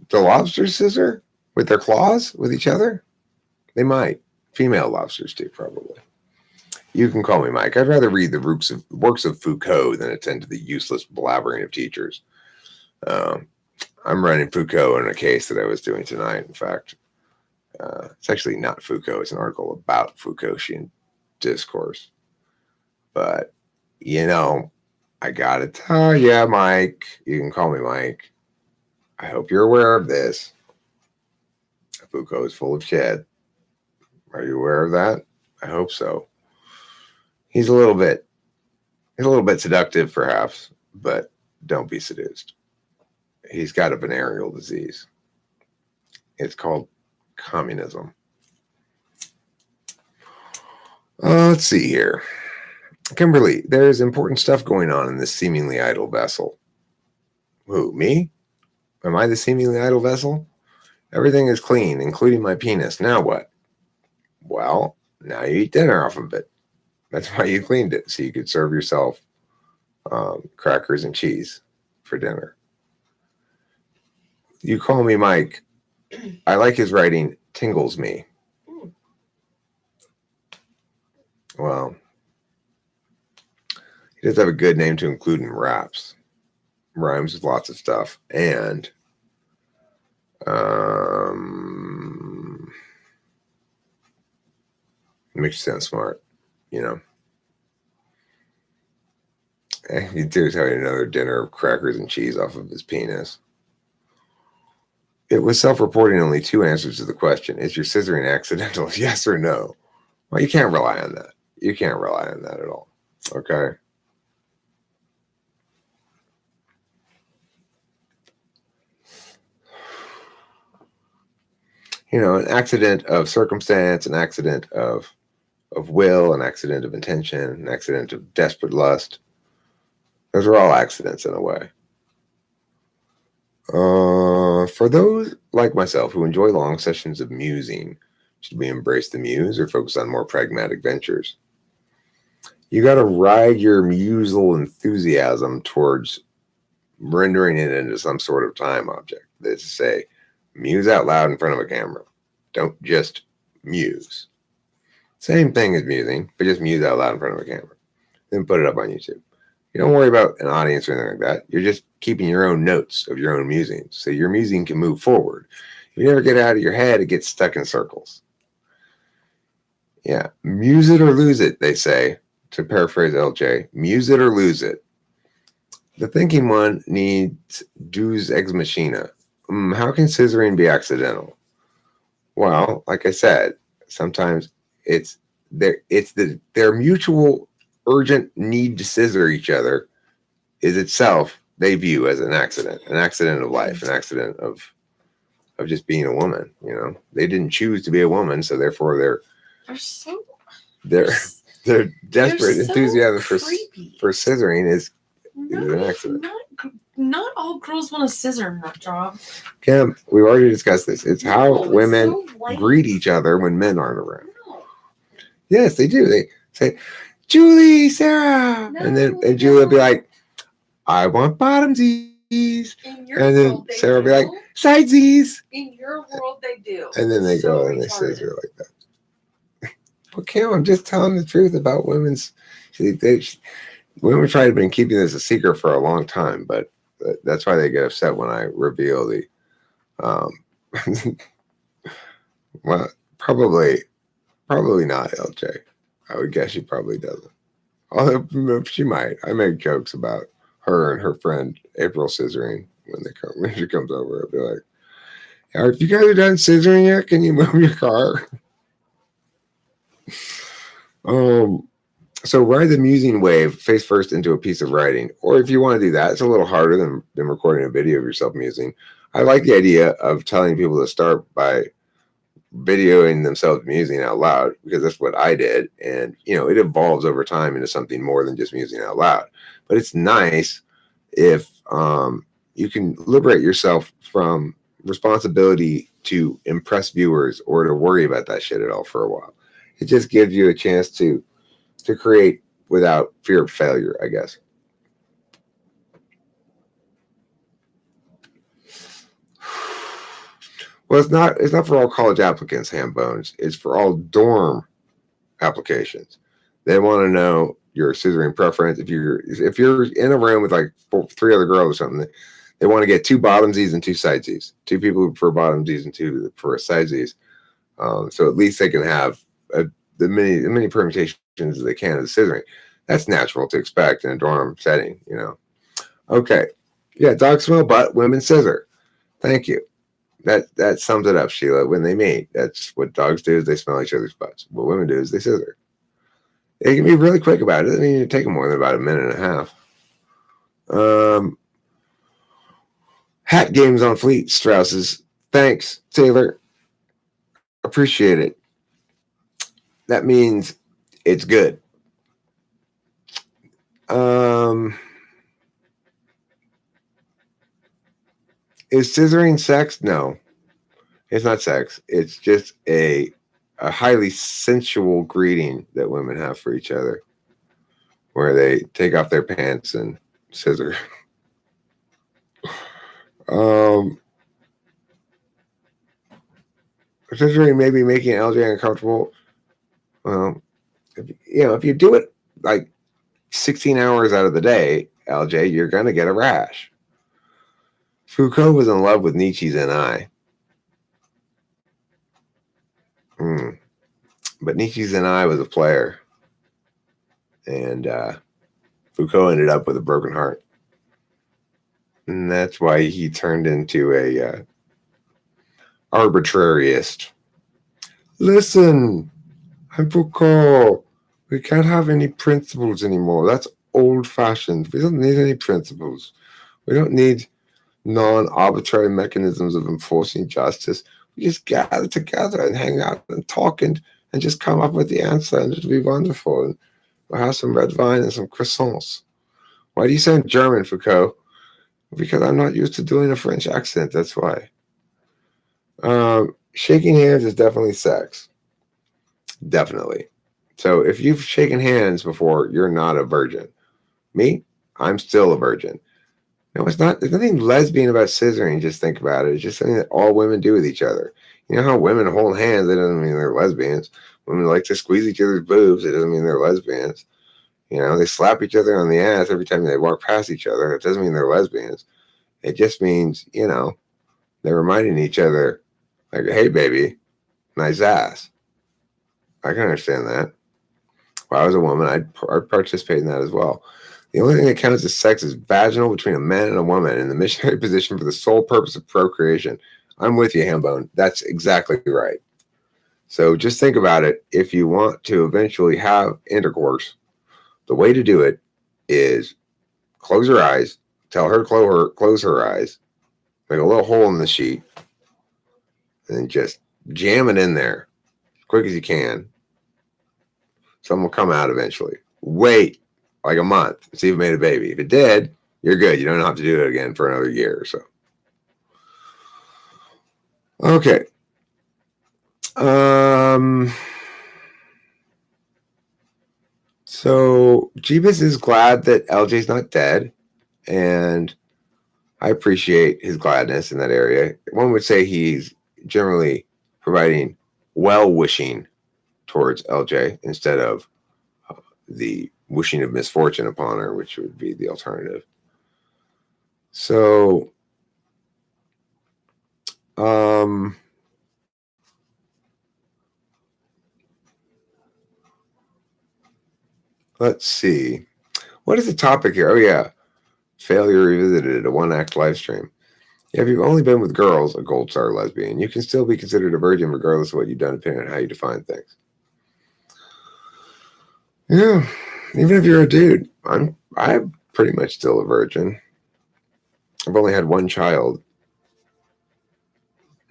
[SPEAKER 2] Do lobsters scissor with their claws with each other? They might. Female lobsters do, probably. You can call me Mike. I'd rather read the works of Foucault than attend to the useless blabbering of teachers. I'm running Foucault in a case that I was doing tonight, in fact. It's actually not Foucault. It's an article about Foucaultian discourse. But, you know, I got to tell you, Mike, you can call me Mike. I hope you're aware of this. Foucault is full of shit. Are you aware of that? I hope so. He's a little bit seductive, perhaps, but don't be seduced. He's got a venereal disease. It's called communism. Let's see here. Kimberly, there's important stuff going on in this seemingly idle vessel. Who, me? Am I the seemingly idle vessel? Everything is clean, including my penis. Now what? Well, now you eat dinner off of it. That's why you cleaned it, so you could serve yourself crackers and cheese for dinner. You call me Mike. I like his writing. Tingles me. Well, he does have a good name to include in raps. Rhymes with lots of stuff. And makes you sound smart, you know. He did tell you another dinner of crackers and cheese off of his penis. It was self-reporting only two answers to the question. Is your scissoring accidental? Yes or no? Well, you can't rely on that. You can't rely on that at all. Okay? You know, an accident of circumstance, an accident of will, an accident of intention, an accident of desperate lust. Those are all accidents in a way. For those like myself who enjoy long sessions of musing, should we embrace the muse or focus on more pragmatic ventures? You got to ride your musal enthusiasm towards rendering it into some sort of time object. That is to say, muse out loud in front of a camera. Don't just muse. Same thing as musing, but just muse out loud in front of a camera. Then put it up on YouTube. You don't worry about an audience or anything like that. You're just keeping your own notes of your own musings, so your musing can move forward. If you never get out of your head, it gets stuck in circles. Yeah, muse it or lose it, they say, to paraphrase LJ. Muse it or lose it. The thinking one needs deus ex machina. How can scissoring be accidental? Well, like I said, sometimes it's their mutual urgent need to scissor each other is itself they view as an accident of life, an accident of just being a woman. You know, they didn't choose to be a woman, so therefore
[SPEAKER 1] They're so
[SPEAKER 2] their desperate
[SPEAKER 1] so
[SPEAKER 2] enthusiasm
[SPEAKER 1] creepy.
[SPEAKER 2] for scissoring is an accident.
[SPEAKER 1] Not all girls want a scissor nut job.
[SPEAKER 2] Kim, we've already discussed this. It's how
[SPEAKER 1] No, it's
[SPEAKER 2] women
[SPEAKER 1] so lame.
[SPEAKER 2] greet each other when men aren't around.
[SPEAKER 1] No.
[SPEAKER 2] Yes, they do. They say, Julie, Sarah.
[SPEAKER 1] No,
[SPEAKER 2] and then Julie will be like, I want bottomsies.
[SPEAKER 1] In your
[SPEAKER 2] And then
[SPEAKER 1] world, they
[SPEAKER 2] Sarah will be
[SPEAKER 1] do.
[SPEAKER 2] like, sidesies.
[SPEAKER 1] In your world, they do.
[SPEAKER 2] And then they
[SPEAKER 1] So
[SPEAKER 2] go and they
[SPEAKER 1] retarded.
[SPEAKER 2] scissor like that. Well, Kim, I'm just telling the truth about women's. Women try to been keeping this a secret for a long time, but that's why they get upset when I reveal the. Well, probably not, LJ. I would guess she probably doesn't. Although she might. I make jokes about her and her friend April scissoring when she comes over. I'll be like, "If you guys are done scissoring yet, can you move your car?" So ride the musing wave face first into a piece of writing, or if you want to do that, it's a little harder than recording a video of yourself musing. I like the idea of telling people to start by videoing themselves musing out loud, because that's what I did, and it evolves over time into something more than just musing out loud. But it's nice if you can liberate yourself from responsibility to impress viewers or to worry about that shit at all for a while. It just gives you a chance to create without fear of failure, I guess. Well, it's not for all college applicants, ham bones. It's for all dorm applications. They want to know your scissoring preference. If you're in a room with like 3 other girls or something, they want to get 2 bottomsies and 2 sidesies. 2 people who prefer bottomsies and 2 for sidesies. So at least they can have the many permutations as they can of the scissoring. That's natural to expect in a dorm setting, Okay. Yeah, dogs smell butt, women scissor. Thank you. That sums it up, Sheila. When they mate, that's what dogs do, is they smell each other's butts. What women do is they scissor. They can be really quick about it. It doesn't need to take them more than about a minute and a half. Hat games on fleet, Strausses. Thanks, Taylor. Appreciate it. That means it's good. Is scissoring sex? No, it's not sex. It's just a highly sensual greeting that women have for each other, where they take off their pants and scissor. Scissoring may be making LJ uncomfortable. Well, if you do it like 16 hours out of the day, LJ, you're gonna get a rash. Foucault was in love with Nietzsche's Ni. But Nietzsche's Ni was a player, and Foucault ended up with a broken heart, and that's why he turned into a arbitrarist. Listen, I'm Foucault. We can't have any principles anymore. That's old-fashioned. We don't need any principles. We don't need non-arbitrary mechanisms of enforcing justice. We just gather together and hang out and talk and just come up with the answer, and it'll be wonderful. And we'll have some red wine and some croissants. Why do you sound German, Foucault? Because I'm not used to doing a French accent. That's why. Shaking hands is definitely sex. Definitely. So if you've shaken hands before, you're not a virgin. Me, I'm still a virgin. No, it's not. There's nothing lesbian about scissoring. Just think about it. It's just something that all women do with each other. You know how women hold hands? That doesn't mean they're lesbians. Women like to squeeze each other's boobs. It doesn't mean they're lesbians. You know, they slap each other on the ass every time they walk past each other. It doesn't mean they're lesbians. It just means, they're reminding each other, like, hey, baby, nice ass. I can understand that. If I was a woman, I'd participate in that as well. The only thing that counts as sex is vaginal between a man and a woman in the missionary position for the sole purpose of procreation. I'm with you, Hambone. That's exactly right. So just think about it. If you want to eventually have intercourse, the way to do it is close her eyes, tell her to close her eyes, make a little hole in the sheet, and then just jam it in there as quick as you can. Something will come out eventually. Wait like a month, see if it made a baby. If it did, you're good. You don't have to do it again for another year or so. Okay. So Jeebus is glad that LJ's not dead, and I appreciate his gladness in that area. One would say he's generally providing well-wishing towards LJ instead of the wishing of misfortune upon her, which would be the alternative. So, let's see. What is the topic here? Oh, yeah. Failure Revisited, a one-act live stream. Yeah, if you've only been with girls, a gold star lesbian, you can still be considered a virgin regardless of what you've done, depending on how you define things. Yeah, even if you're a dude, I'm pretty much still a virgin. I've only had one child.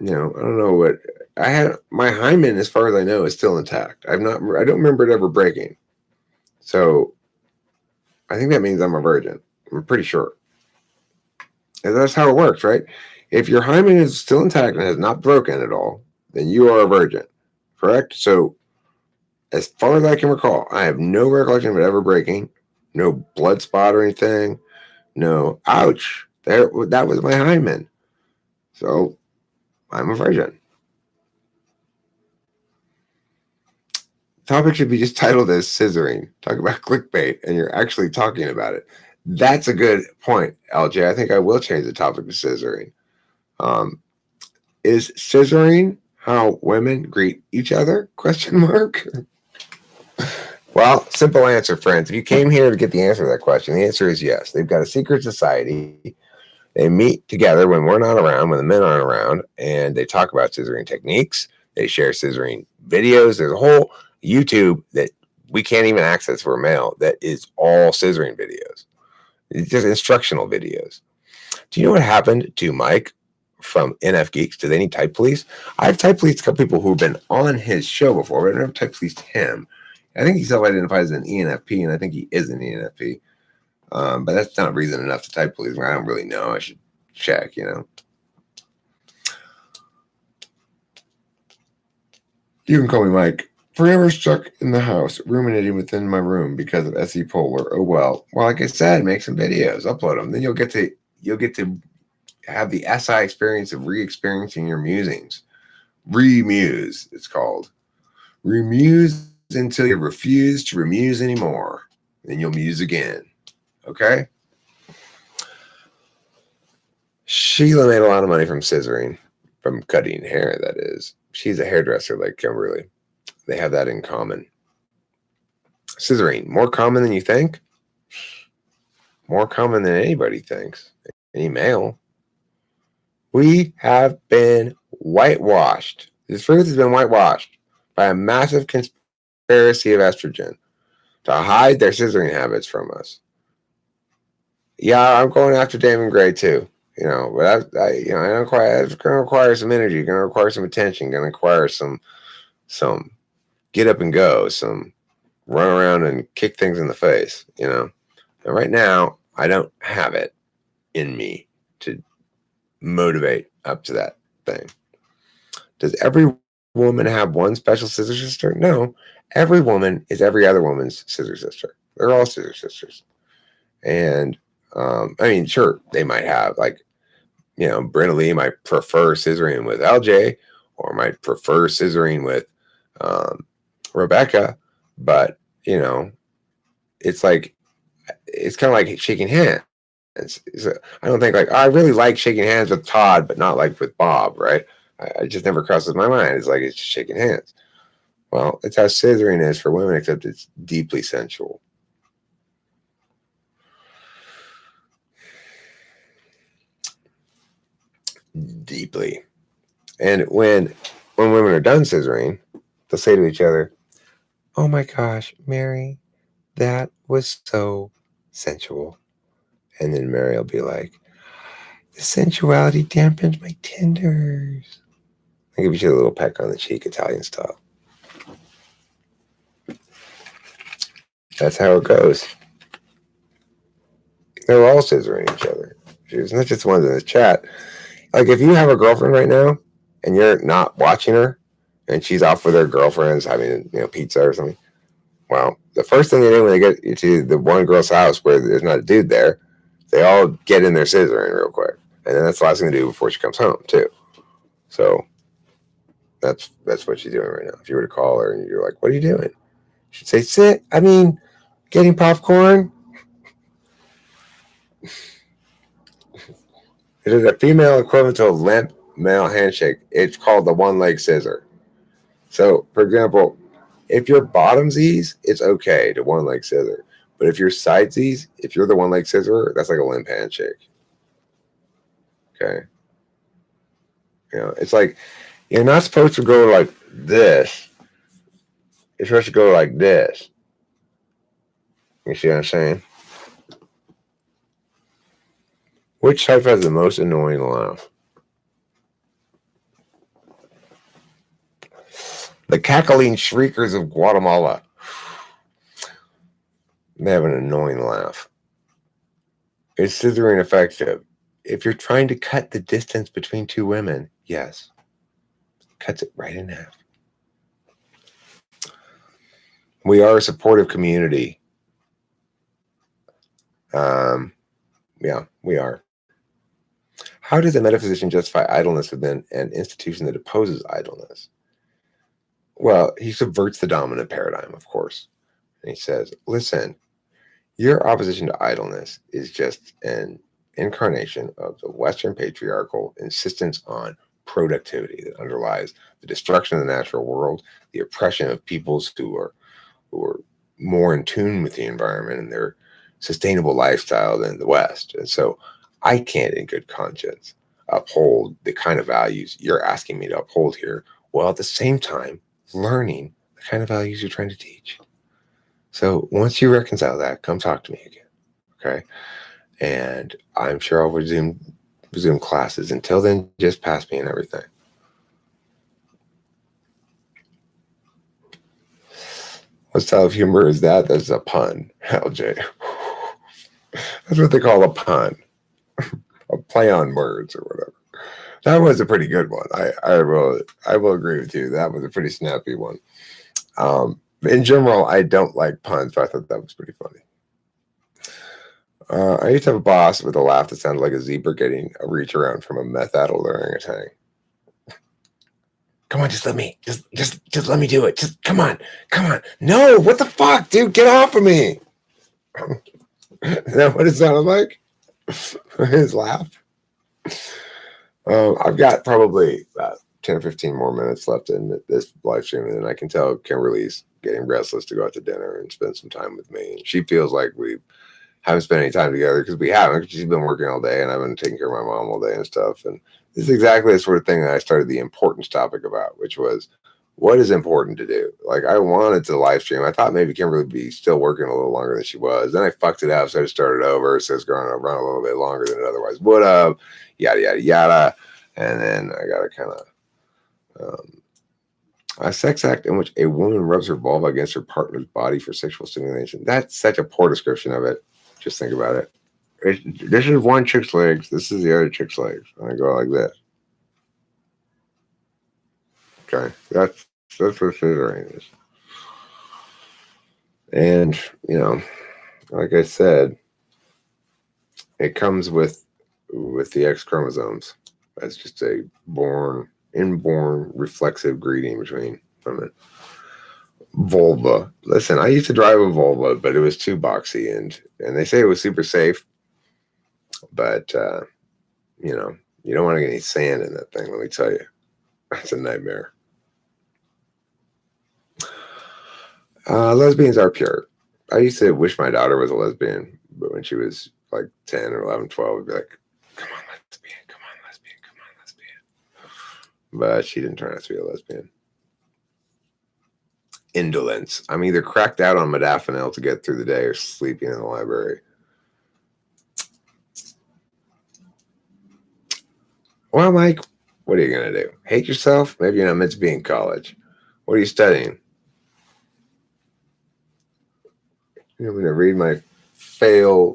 [SPEAKER 2] I don't know what I had. My hymen, as far as I know, is still intact. I don't remember it ever breaking. So I think that means I'm a virgin. I'm pretty sure. And that's how it works, right? If your hymen is still intact and has not broken at all, then you are a virgin, correct? So as far as I can recall, I have no recollection of it ever breaking, no blood spot or anything, no ouch. That was my hymen. So I'm a virgin. Topic should be just titled as scissoring. Talk about clickbait, and you're actually talking about it. That's a good point, LJ. I think I will change the topic to scissoring. Is scissoring how women greet each other? Question mark. Well, simple answer, friends. If you came here to get the answer to that question, the answer is yes. They've got a secret society. They meet together when we're not around, when the men aren't around, and they talk about scissoring techniques. They share scissoring videos. There's a whole YouTube that we can't even access for a male that is all scissoring videos. It's just instructional videos. Do you know what happened to Mike from NF Geeks? Do they need type police? I've type policed a couple people who've been on his show before, but I've never type policed him. I think he self-identifies as an ENFP, and I think he is an ENFP. But that's not reason enough to type police. I don't really know. I should check, You can call me Mike. Forever stuck in the house, ruminating within my room because of SE Polar. Oh well. Well, like I said, make some videos, upload them. Then you'll get to have the SI experience of re-experiencing your musings. Remuse, it's called. Remuse until you refuse to remuse anymore. Then you'll muse again. Okay? Sheila made a lot of money from scissoring, from cutting hair, that is. She's a hairdresser like Kimberly. They have that in common. Scissoring, more common than you think? More common than anybody thinks. Any male. We have been whitewashed. This truth has been whitewashed by a massive conspiracy of estrogen to hide their scissoring habits from us. Yeah, I'm going after Damon Gray too. But it's going to require some energy, going to require some attention, going to require some get up and go, some run around and kick things in the face, And right now, I don't have it in me. to motivate up to that thing. Does every woman have one special scissor sister? No. Every woman is every other woman's scissor sister. They're all scissor sisters. And I mean, sure, they might have like, Brenda Lee might prefer scissoring with LJ or might prefer scissoring with Rebecca, but it's like it's kind of like shaking hands. I don't think like I really like shaking hands with Todd, but not like with Bob, right? I just never crosses my mind. It's like it's just shaking hands. Well, it's how scissoring is for women, except it's deeply sensual. Deeply. And when women are done scissoring, they'll say to each other, "Oh my gosh, Mary, that was so sensual." And then Mary will be like, "The sensuality dampened my tenders." I'll give you a little peck on the cheek, Italian style. That's how it goes. They're all scissoring each other. It's not just the ones in the chat. Like if you have a girlfriend right now and you're not watching her and she's off with her girlfriends having, pizza or something, well, the first thing they do when they get to the one girl's house where there's not a dude there, they all get in their scissoring real quick. And then that's the last thing to do before she comes home, too. So that's what she's doing right now. If you were to call her and you're like, "What are you doing?" She'd say, getting popcorn. It is a female equivalent to a limp male handshake. It's called the one-leg scissor. So, for example, if you're bottomsies, it's okay to one-leg scissor. But if you're sidesies, if you're the one-leg scissor, that's like a limp handshake. Okay? It's like you're not supposed to go like this. You're supposed to go like this. You see what I'm saying? Which type has the most annoying laugh? The cackling shriekers of Guatemala. They have an annoying laugh. Is scissoring effective? If you're trying to cut the distance between two women, yes. Cuts it right in half. We are a supportive community. Yeah, we are. How does a metaphysician justify idleness within an institution that opposes idleness? Well, he subverts the dominant paradigm, of course. And he says, listen, your opposition to idleness is just an incarnation of the Western patriarchal insistence on productivity that underlies the destruction of the natural world, the oppression of peoples who are more in tune with the environment and their sustainable lifestyle than the West. And so I can't in good conscience uphold the kind of values you're asking me to uphold here, while at the same time learning the kind of values you're trying to teach. So once you reconcile that, come talk to me again, okay? And I'm sure I'll resume classes. Until then, just pass me and everything. What style of humor is that? That's a pun, LJ. That's what they call a pun. A play on words or whatever. That was a pretty good one. I will agree with you. That was a pretty snappy one. In general, I don't like puns, but I thought that was pretty funny. I used to have a boss with a laugh that sounded like a zebra getting a reach around from a meth addict orangutan. Come on, just let me do it. Just come on. No, what the fuck, dude? Get off of me. Is that what it sounded like? His laugh. I've got probably about 10 or 15 more minutes left in this live stream, and then I can tell Kimberly's getting restless to go out to dinner and spend some time with me. And she feels like we haven't spent any time together because we haven't. She's been working all day, and I've been taking care of my mom all day and stuff. And this is exactly the sort of thing that I started the importance topic about, which was what is important to do. Like I wanted to live stream. I thought maybe Kimberly would be still working a little longer than she was. Then I fucked it up, so I just started over. So it's going to run a little bit longer than it otherwise would have. Yada yada yada. And then I got to kind of a sex act in which a woman rubs her vulva against her partner's body for sexual stimulation. That's such a poor description of it. Just think about it. This is one chick's legs. This is the other chick's legs. And I go like this. Okay, that's what scissoring is. And like I said, it comes with the X chromosomes. That's just a inborn reflexive greeting between women. Volva. Listen, I used to drive a Volva, but it was too boxy, and they say it was super safe, but you don't want to get any sand in that thing. Let me tell you, it's a nightmare. Lesbians are pure. I used to wish my daughter was a lesbian, but when she was like 10 or 11, 12, I'd be like, come on, lesbian, come on, lesbian, come on, lesbian. But she didn't turn out to be a lesbian. Indolence. I'm either cracked out on modafinil to get through the day or sleeping in the library. Well, Mike, what are you going to do? Hate yourself? Maybe you're not meant to be in college. What are you studying? I'm going to read my failure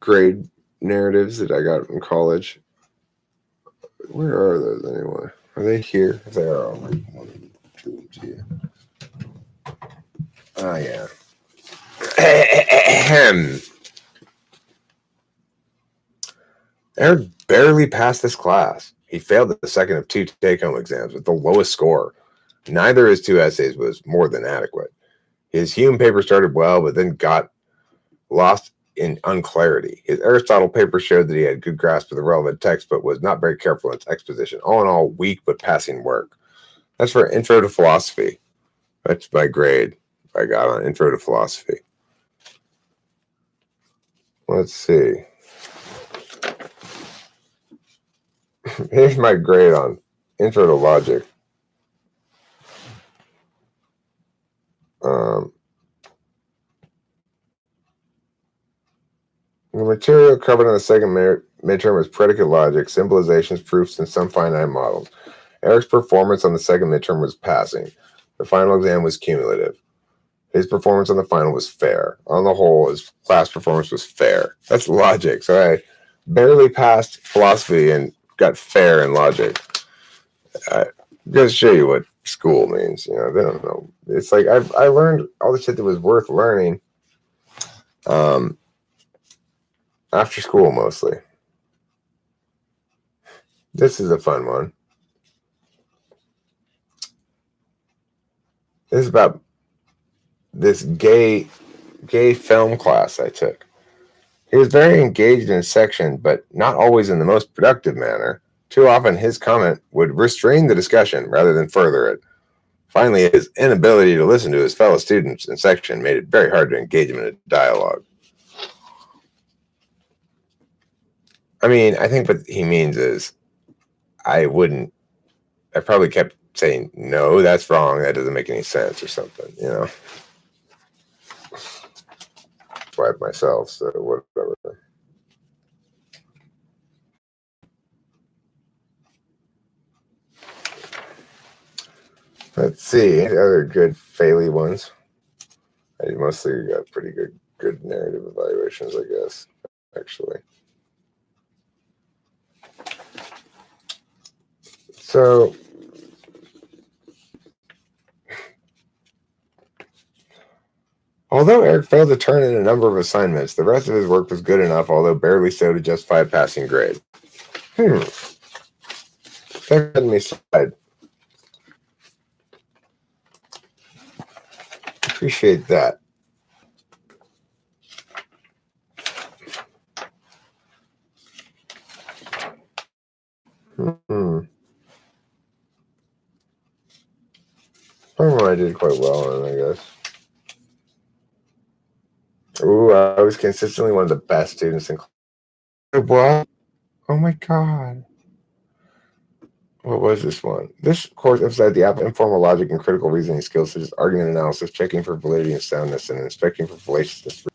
[SPEAKER 2] grade narratives that I got in college. Where are those anyway? Are they here? If they are, I'll read one, two to you. Oh, yeah. Eric barely passed this class. He failed the second of 2 take-home exams with the lowest score. Neither of his 2 essays was more than adequate. His Hume paper started well, but then got lost in unclarity. His Aristotle paper showed that he had good grasp of the relevant text, but was not very careful in its exposition. All in all, weak but passing work. That's for Intro to Philosophy. That's my grade I got on Intro to Philosophy. Let's see. Here's my grade on Intro to Logic. The material covered in the second midterm is predicate logic, symbolizations, proofs, and some finite models. Eric's performance on the second midterm was passing. The final exam was cumulative. His performance on the final was fair. On the whole, his class performance was fair. That's logic. So I barely passed philosophy and got fair in logic. Just show you what school means. They don't know. It's like I learned all the shit that was worth learning. After school, mostly. This is a fun one. This is about this gay film class I took. He was very engaged in his section, but not always in the most productive manner. Too often, his comment would restrain the discussion rather than further it. Finally, his inability to listen to his fellow students in section made it very hard to engage him in a dialogue. I mean, I think what he means is I probably kept saying, no, that's wrong. That doesn't make any sense or something, Wipe myself, so whatever. Let's see. Any other good faily ones? I mostly got pretty good narrative evaluations, I guess, actually. So, although Eric failed to turn in a number of assignments, the rest of his work was good enough, although barely so, to justify a passing grade. Let me slide. Appreciate that. I did quite well on, I guess. Ooh, I was consistently one of the best students in class. What? Oh my god. What was this one? This course emphasized the informal logic and critical reasoning skills such as argument analysis, checking for validity and soundness, and inspecting for fallaciousness.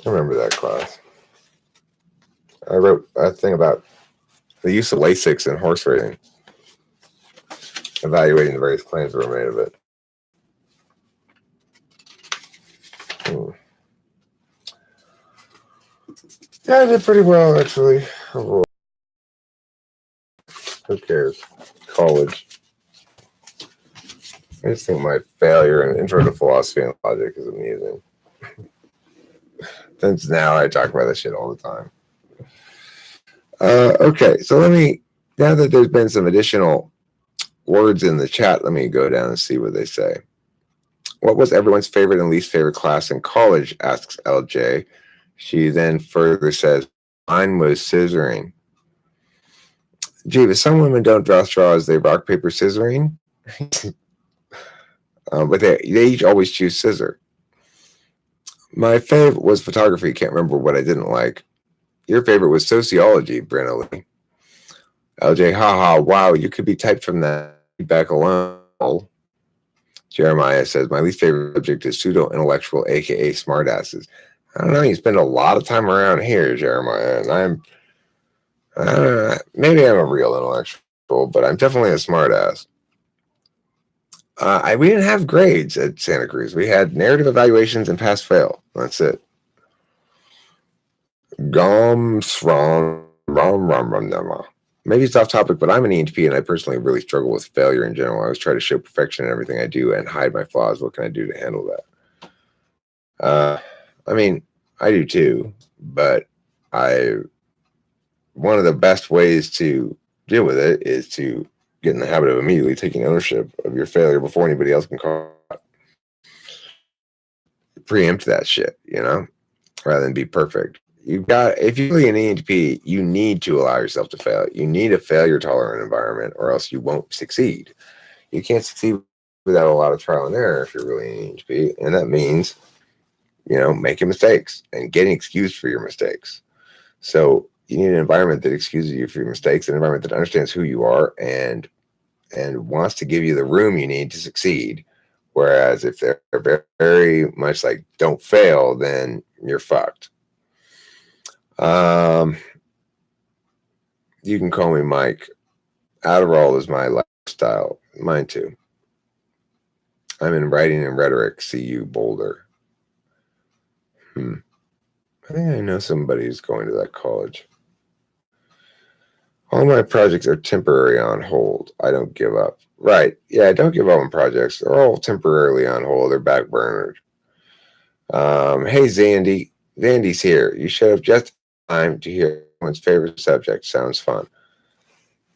[SPEAKER 2] I remember that class. I wrote a thing about the use of Lasix in horse racing, evaluating the various claims that were made of it. Yeah, I did pretty well actually. Overall. Who cares? College. I just think my failure in Intro to Philosophy and Logic is amusing. Since now I talk about this shit all the time. Okay, so now that there's been some additional words in the chat, let me go down and see what they say. What was everyone's favorite and least favorite class in college? Asks LJ. She then further says, mine was scissoring. Gee, but some women don't draw straws, they rock, paper, scissoring. But they each always choose scissor. My favorite was photography. Can't remember what I didn't like. Your favorite was sociology, Brenna Lee. LJ, haha, wow, you could be typed from that feedback alone. Jeremiah says, my least favorite subject is pseudo-intellectual, aka smartasses. I don't know, you spend a lot of time around here, Jeremiah, and maybe I'm a real intellectual, but I'm definitely a smartass. We didn't have grades at Santa Cruz. We had narrative evaluations and pass-fail. That's it. Maybe it's off topic, but I'm an ENTP and I personally really struggle with failure in general. I always try to show perfection in everything I do and hide my flaws. What can I do to handle that? I mean, I do too, but one of the best ways to deal with it is to get in the habit of immediately taking ownership of your failure before anybody else can call it. Preempt that shit, rather than be perfect. If you're really an ENTP, you need to allow yourself to fail. You need a failure tolerant environment or else you won't succeed. You can't succeed without a lot of trial and error if you're really an ENTP. And that means, making mistakes and getting excused for your mistakes. So you need an environment that excuses you for your mistakes, an environment that understands who you are and wants to give you the room you need to succeed. Whereas if they're very, very much like, don't fail, then you're fucked. You can call me Mike. Adderall is my lifestyle. Mine too. I'm in writing and rhetoric. CU Boulder. I think I know somebody who's going to that college. All my projects are temporary on hold. I don't give up. Right. Yeah, don't give up on projects. They're all temporarily on hold. They're backburnered. Hey, Zandy. Zandy's here. You showed up just in time to hear everyone's favorite subject. Sounds fun.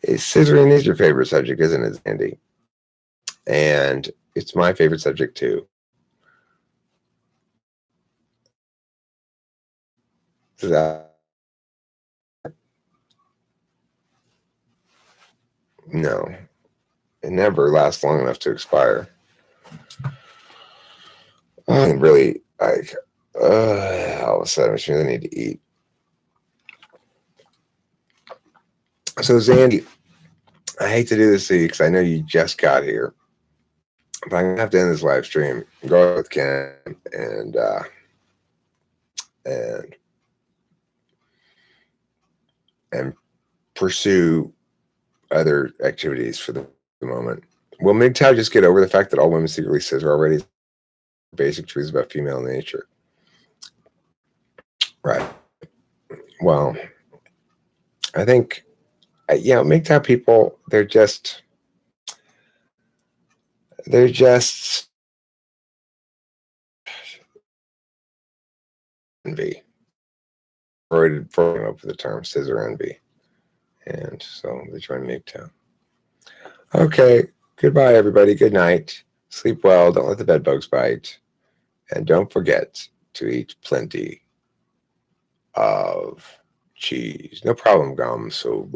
[SPEAKER 2] Scissoring is your favorite subject, isn't it, Zandy? And it's my favorite subject, too. No. It never lasts long enough to expire. I'm really, all of a sudden, I really need to eat. So, Zandy, I hate to do this to you because I know you just got here. But I'm going to have to end this live stream, go out with Ken, and pursue other activities for the moment. Will MGTOW just get over the fact that all women secretly scissor already? Basic truths about female nature. Right. Well, I think, MGTOW people, they're just envy. Freud came up with the term scissor envy. And so they join MGTOW. Okay. Goodbye, everybody. Good night. Sleep well. Don't let the bed bugs bite. And don't forget to eat plenty of cheese. No problem, gum. So,